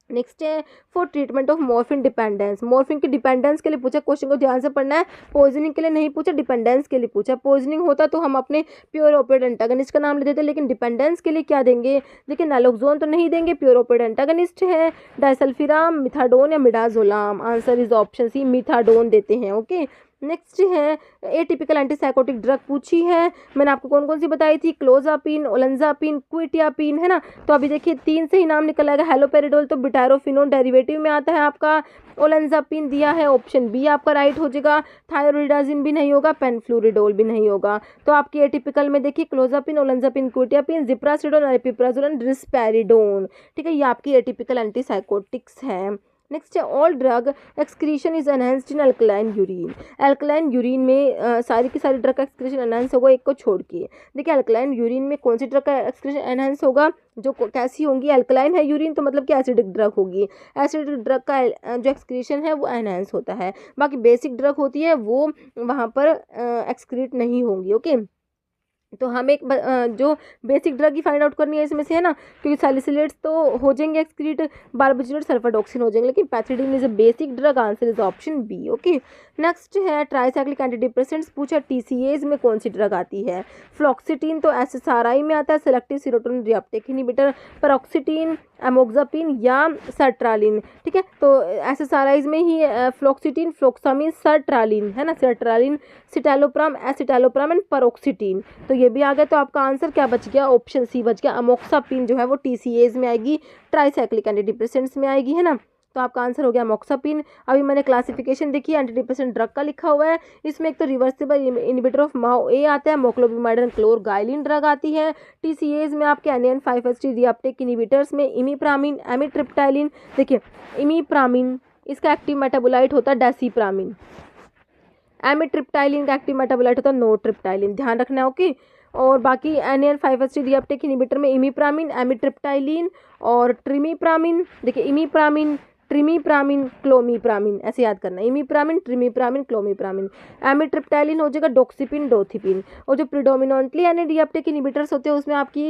नेक्स्ट है for treatment of morphine dependence, morphine की डिपेंडेंस के लिए पूछा, क्वेश्चन को ध्यान से पढ़ना है, पॉइजनिंग के लिए नहीं पूछा, डिपेंडेंस के लिए पूछा। पॉइजनिंग होता तो हम अपने प्योर ओपियोइड एंटागनिस्ट का नाम ले देते, लेकिन डिपेंडेंस के लिए क्या देंगे, देखिए नैलोक्सोन तो नहीं देंगे, प्योर ओपियोइड एंटागनिस्ट है, डाइसल्फिराम, मिथाडोन या मिडाजोलाम, आंसर इज ऑप्शन सी मिथाडोन देते हैं। ओके, नेक्स्ट है एटिपिकल एंटीसाइकोटिक ड्रग पूछी है, मैंने आपको कौन कौन सी बताई थी, क्लोजापिन, ओलेंजापिन, क्विटियापिन, है ना। तो अभी देखिए 3 से ही नाम निकल आएगा, हेलोपेरिडोल तो बिटारोफिनोन डेरिवेटिव में आता है आपका, ओलेंजापिन दिया है, ऑप्शन बी आपका राइट हो जाएगा, थायरोइडाजिन भी नहीं होगा, पेनफ्लूरिडोल भी नहीं होगा। तो आपकी एटिपिकल में देखिए क्लोजापिन, ओलेंजापिन, क्विटियापिन, जिप्रासिडोन, एपिप्राजोलन, रिस्पेरिडोन, ठीक है, ये आपकी एटिपिकल एंटीसाइकोटिक्स है। नेक्स्ट है all drug excretion is enhanced in alkaline urine, alkaline urine में सारी की सारी ड्रग का एक्सक्रीशन एनहेंस होगा, एक को छोड़ के। देखिए अल्कलाइन यूरिन में कौन सी ड्रग का एक्सक्रीशन एनहेंस होगा, जो कैसी होंगी, अल्कलाइन है यूरिन तो मतलब कि एसिडिक ड्रग होगी, एसिडिक ड्रग का जो एक्सक्रीशन है वो एनहेंस होता है, बाकी बेसिक ड्रग होती है वो वहाँ पर एक्सक्रीट नहीं होंगी। ओके, तो हमें एक जो बेसिक ड्रग ही फाइंड आउट करनी है इसमें से, है ना, क्योंकि सैलिसिलेट्स तो हो जाएंगे एक्सक्रीट, बारबिटरेट, सल्फाडॉक्सिन हो जाएंगे, लेकिन pethidine is a basic drug, answer is option B. Okay, next है ट्राइसाइक्लिक एंटीडिप्रेसेंट्स पूछा, टीसीएज में कौन सी ड्रग आती है, फ्लॉक्सिटीन तो एसएसआरआई में आता है, सेलेक्टिव सीरोटोनिन रिअप्टेक इनहिबिटर, पैरोक्सिटीन, एमोक्सापिन या सर्ट्रालिन, ठीक है, तो एसएसआरआईज में ही फ्लॉक्सिटीन, फ्लोक्सामिन, सर्ट्रालिन, है ना, सर्ट्रालिन, सिटालोप्राम, एसिटालोप्राम एंड पैरोक्सिटीन, तो ये भी आ गया। तो आपका आंसर क्या बच गया, ऑप्शन सी बच गया, अमोक्सापिन जो है वो टीसीएज में आएगी, ट्राइसाइक्लिक एंटीडिप्रेसेंट्स में आएगी, है ना। तो आपका आंसर हो गया अमोक्सापिन। अभी मैंने क्लासिफिकेशन देखी है, एंटीडिप्रेसेंट ड्रग का लिखा हुआ है, इसमें एक तो रिवर्सिबल इनहिबिटर ऑफ माओ ए आता है, मोक्लोबिमाइड एंड क्लोरगाइलिन ड्रग आती है, टीसीएज में आपके एनियन 5-HT रिअप्टेक इनहिबिटर्स में इमीप्रामिन, एमिट्रिप्टाइलिन, देखिए इमीप्रामिन इसका एक्टिव मेटाबोलाइट होता है डेसिप्रामिन, एमिट्रिप्टाइलिन का एक्टिव मेटाबोलाइट होता है नोट्रिप्टाइलिन, ध्यान रखना है। ओके, और बाकी एनियन 5-HT रिअप्टेक इनहिबिटर में इमीप्रामिन, एमिट्रिप्टाइलिन और ट्रिमीप्रामिन, देखिए इमीप्रामिन, ट्रिमीप्रामिन, क्लोमीप्रामिन, ऐसे याद करना, इमीप्रामिन, ट्रिमीप्रामिन, क्लोमीप्रामिन, एमिट्रिप्टाइलिन हो जाएगा डॉक्सिपिन, डोथिपिन, और जो प्रिडोमिनेंटली एनियन रिअप्टेक इनहिबिटर्स होते हैं उसमें आपकी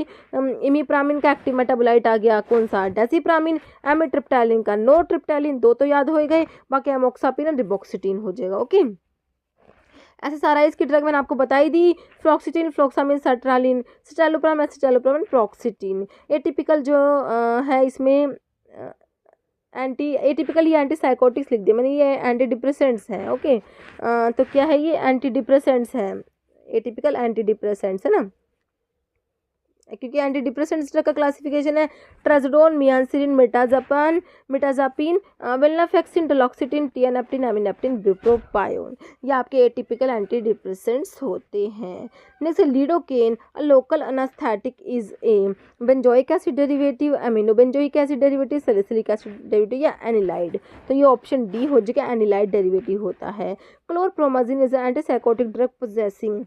इमीप्रामिन का एक्टिव मेटाबोलाइट आ गया कौन सा, डेसिप्रामिन, एमिट्रिप्टाइलिन का नोट्रिप्टाइलिन, दो तो याद हो गए, बाकी एमोक्सापिन और रिबोक्सिटिन हो जाएगा। ओके, एसएसआरआईज की ड्रग मैंने आपको बताई दी, fluoxetine, fluvoxamine, sertraline, citalopram, escitalopram and fluoxetine. Atypical जो है इसमें एटिपिकल ये एंटीसाइकोटिक्स लिख दिया मैंने, ये एंटी डिप्रेसेंट्स हैं। ओके, तो क्या है ये, एंटी डिप्रेसेंट्स हैं, एटिपिकल एंटी डिप्रेसेंट्स, है ना, क्योंकि एंटी डिप्रेसेंट्स ड्रग का क्लासिफिकेशन है ट्राजोडोन, मियानसिरिन, मिटाजापिन, वेलनाफेक्सिन, टलोक्सिटिन, टियानेप्टिन, एमिनेप्टिन, ब्यूप्रोपायोन, ये आपके एटिपिकल एंटी डिप्रेसेंट्स होते हैं। Next lidocaine, a local anaesthetic is a benzoic acid derivative, amino benzoic acid derivative, salicylic acid derivative या एनिलाइड, तो ये ऑप्शन डी हो जाएगा, एनिलाइड डेरिवेटिव होता है। क्लोरप्रोमाजिन इज एंटीसाइकोटिक ड्रग पोजेसिंग,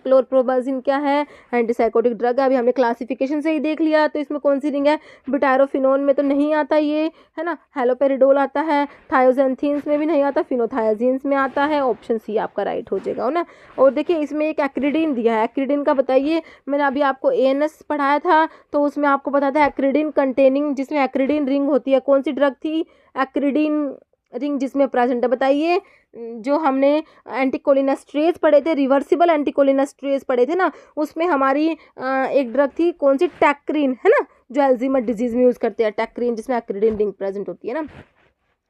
क्लोरप्रोमाजिन क्या है, एंटीसाइकोटिक ड्रग है, अभी हमने क्लासिफिकेशन से ही देख लिया, तो इसमें कौन सी रिंग है, बिटायरोफिनोन में तो नहीं आता ये, है ना, हेलोपेरिडोल आता है, थायोजेंथीन्स में भी नहीं आता, फिनोथायाजीन्स में आता है, ऑप्शन सी आपका राइट हो जाएगा, है ना। और देखिए इसमें एक एक्रिडिन दिया है, एक्रिडिन का बताइए, मैंने अभी आपको एएनएस पढ़ाया था तो उसमें आपको बताया था एक्रिडिन कंटेनिंग, जिसमें एक्रिडिन रिंग होती है, कौन सी ड्रग थी, एक्रिडिन रिंग जिसमें प्रेजेंट है, बताइए। जो हमने एंटीकोलिनेस्ट्रेज पढ़े थे, रिवर्सिबल एंटीकोलिनेस्ट्रेज पढ़े थे ना, उसमें हमारी एक ड्रग थी कौन सी, टैक्रिन, है ना, जो अल्जीमर डिजीज में यूज़ करते हैं, टैक्रिन, जिसमें एक्रिडिन रिंग प्रेजेंट होती है ना।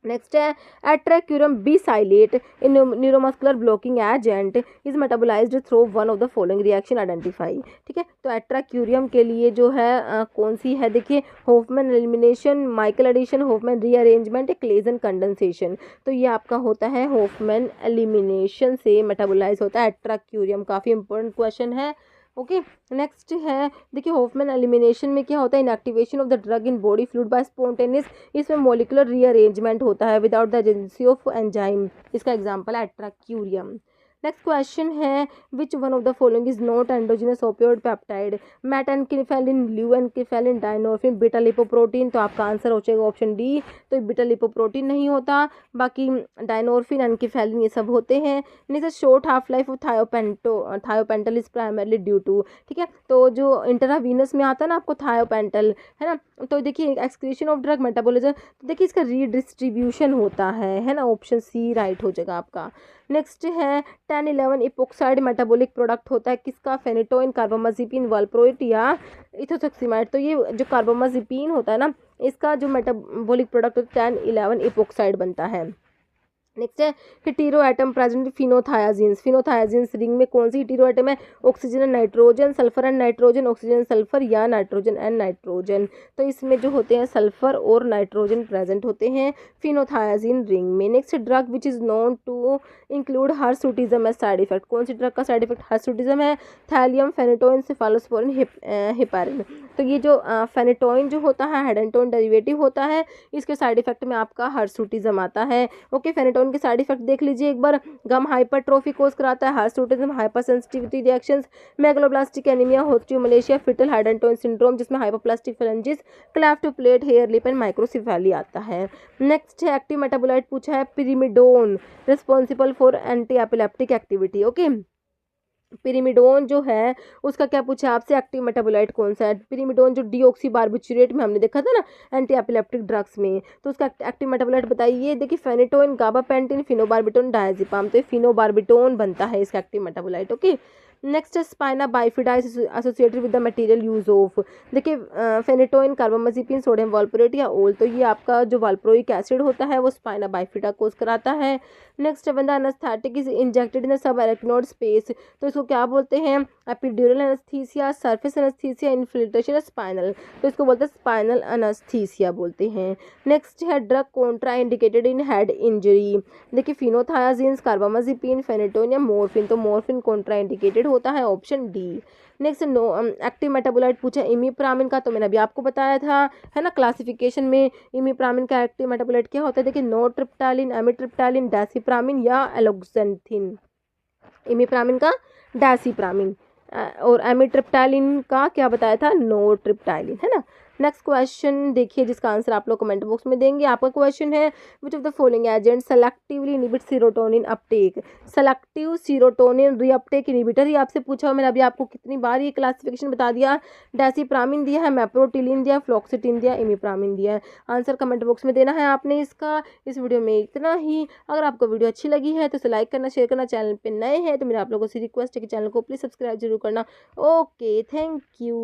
नेक्स्ट है atracurium besylate in neuromuscular blocking agent is metabolized through one of the following reaction identify, ठीक है। तो एट्राक्यूरियम के लिए जो है कौन सी है, देखिए Hofmann elimination, Michael addition, Hofmann rearrangement, Claisen condensation, तो ये आपका होता है होफमैन एलिमिनेशन से मेटाबोलाइज होता है एट्राक्यूरियम, काफ़ी इंपॉर्टेंट क्वेश्चन है। ओके, नेक्स्ट है देखिए होफमैन एलिमिनेशन में क्या होता है, inactivation of the drug in body fluid by spontaneous, इसमें मॉलिक्यूलर रीअरेंजमेंट होता है without the agency of enzyme, इसका एग्जांपल है एट्राक्यूरियम। नेक्स्ट क्वेश्चन है which one of the following is not endogenous opioid peptide, met enkephalin, leu enkephalin, dynorphin, beta lipoprotein. तो आपका आंसर हो जाएगा ऑप्शन डी। तो बीटा लिपोप्रोटीन नहीं होता, बाकी डायनोर्फिन, एनकेफेलिन ये सब होते हैं। Next short half life of thiopental is primarily due to, ठीक है। तो जो इंट्रावीनस में आता है ना आपको थायोपेंटल, है ना, तो देखिए एक्सक्रीशन ऑफ ड्रग मेटाबॉलिज्म, तो देखिए इसका रीडिस्ट्रीब्यूशन होता है ना, ऑप्शन सी राइट हो जाएगा आपका। नेक्स्ट है 10-11 इपोक्साइड मेटाबॉलिक प्रोडक्ट होता है किसका, फेनेटोइन, कार्बामाजिपिन, वाल्प्रोइट या इथोसक्सीमाइड। तो ये जो कार्बामाजिपिन होता है ना, इसका जो मेटाबॉलिक प्रोडक्ट होता है 10-11 इपोक्साइड बनता है। नेक्स्ट है हेटेरो एटम प्रेजेंट फिनोथायाजीन्स, फिनोथायाजीन्स रिंग में कौन सी हेटेरो एटम है, oxygen and nitrogen, sulphur and nitrogen, oxygen sulphur या नाइट्रोजन एंड नाइट्रोजन। तो इसमें जो होते हैं सल्फर और नाइट्रोजन प्रेजेंट होते हैं फिनोथायाजीन रिंग में। Next drug which is known to include hirsutism as side effect, कौन सी ड्रग का साइड इफेक्ट हर्सुटिज्म है, थैलियम, फेनेटोइन, सेफालोस्पोरिन, हेपारिन। तो ये जो फेनेटोइन जो होता है हेडेंटोन डेरिवेटिव होता है, इसके साइड इफेक्ट में आपका हर्सुटिज्म आता है। ओके, फेनेटोइन के साइड इफेक्ट देख लीजिए एक बार, गम हाइपरट्रोफी कोज कराता है, hirsutism, hypersensitivity reactions, megaloblastic anemia, osteomalacia, fetal hydantoin syndrome जिसमें hypoplastic phalanges, cleft palate, hare lip and microcephaly आता है। नेक्स्ट है एक्टिव मेटाबोलाइट पूछा है primidone, responsible for antiepileptic activity. Okay, primidone जो है उसका क्या पूछा है आपसे, एक्टिव मेटाबोलाइट कौन सा है, पिरिमिडोन जो डीऑक्सी बारबिचुरेट में हमने देखा था ना एंटी एपिलेप्टिक ड्रग्स में, तो उसका एक्टिव मेटाबोलाइट बताइए। देखिए फेनेटोइन, गाबापेंटिन, फिनोबार्बिटोन, डायजेपाम। तो फिनोबार्बिटोन बनता है इसका एक्टिव मेटाबोलाइट। ओके, नेक्स्ट है spina bifida associated with the material use of, देखिए फेनेटोइन, कार्बामाजिपिन, सोडियम वाल्प्रोएट या ओल। तो ये आपका जो वाल्प्रोइक एसिड होता है वो स्पाइना बाइफिडा कोज कराता है। नेक्स्ट है when the anaesthetic is injected in the sub arachnoid space, तो इसको क्या बोलते हैं, epidural anaesthesia, surface anaesthesia, infiltration spinal. तो इसको बोलते हैं स्पाइनल एनेस्थीसिया बोलते हैं। नेक्स्ट है drug contra indicated in head injury, देखिए फिनोथायाजीन्स, कार्बामाजिपिन, फेनेटोइन या मोरफिन। तो मोरफिन कॉन्ट्रा इंडिकेटेड होता है, option D. Next no active metabolite पूछा इमिप्रामिन का, तो मैंने अभी आपको बताया था, है ना, क्लासिफिकेशन में इमिप्रामिन का एक्टिव मेटाबोलाइट क्या होता है, देखिए नोट्रिप्टालिन, एमिट्रिप्टालिन, डेसिप्रामिन या एलोक्सेंथिन। इमिप्रामिन का डेसिप्रामिन और एमिट्रिप्टालिन का क्या बताया था, नोट्रिप्टालिन, है ना। नेक्स्ट क्वेश्चन देखिए जिसका आंसर आप लोग कमेंट बॉक्स में देंगे। आपका क्वेश्चन है which of the following agent selectively inhibit serotonin uptake, selective serotonin reuptake inhibitor ही आपसे पूछा हो। मैंने अभी आपको कितनी बार ये क्लासिफिकेशन बता दिया, डेसिप्रामिन दिया है, मेप्रोटिलिन दिया, फ्लोक्सिटिन दिया, इमिप्रामिन दिया है। आंसर कमेंट बॉक्स में देना है आपने इसका। इस वीडियो में इतना ही। अगर आपको वीडियो अच्छी लगी है तो इसे लाइक करना, शेयर करना, चैनल पर नए हैं तो मेरा आप लोगों से रिक्वेस्ट है कि चैनल को प्लीज़ सब्सक्राइब जरूर करना। Okay, thank you.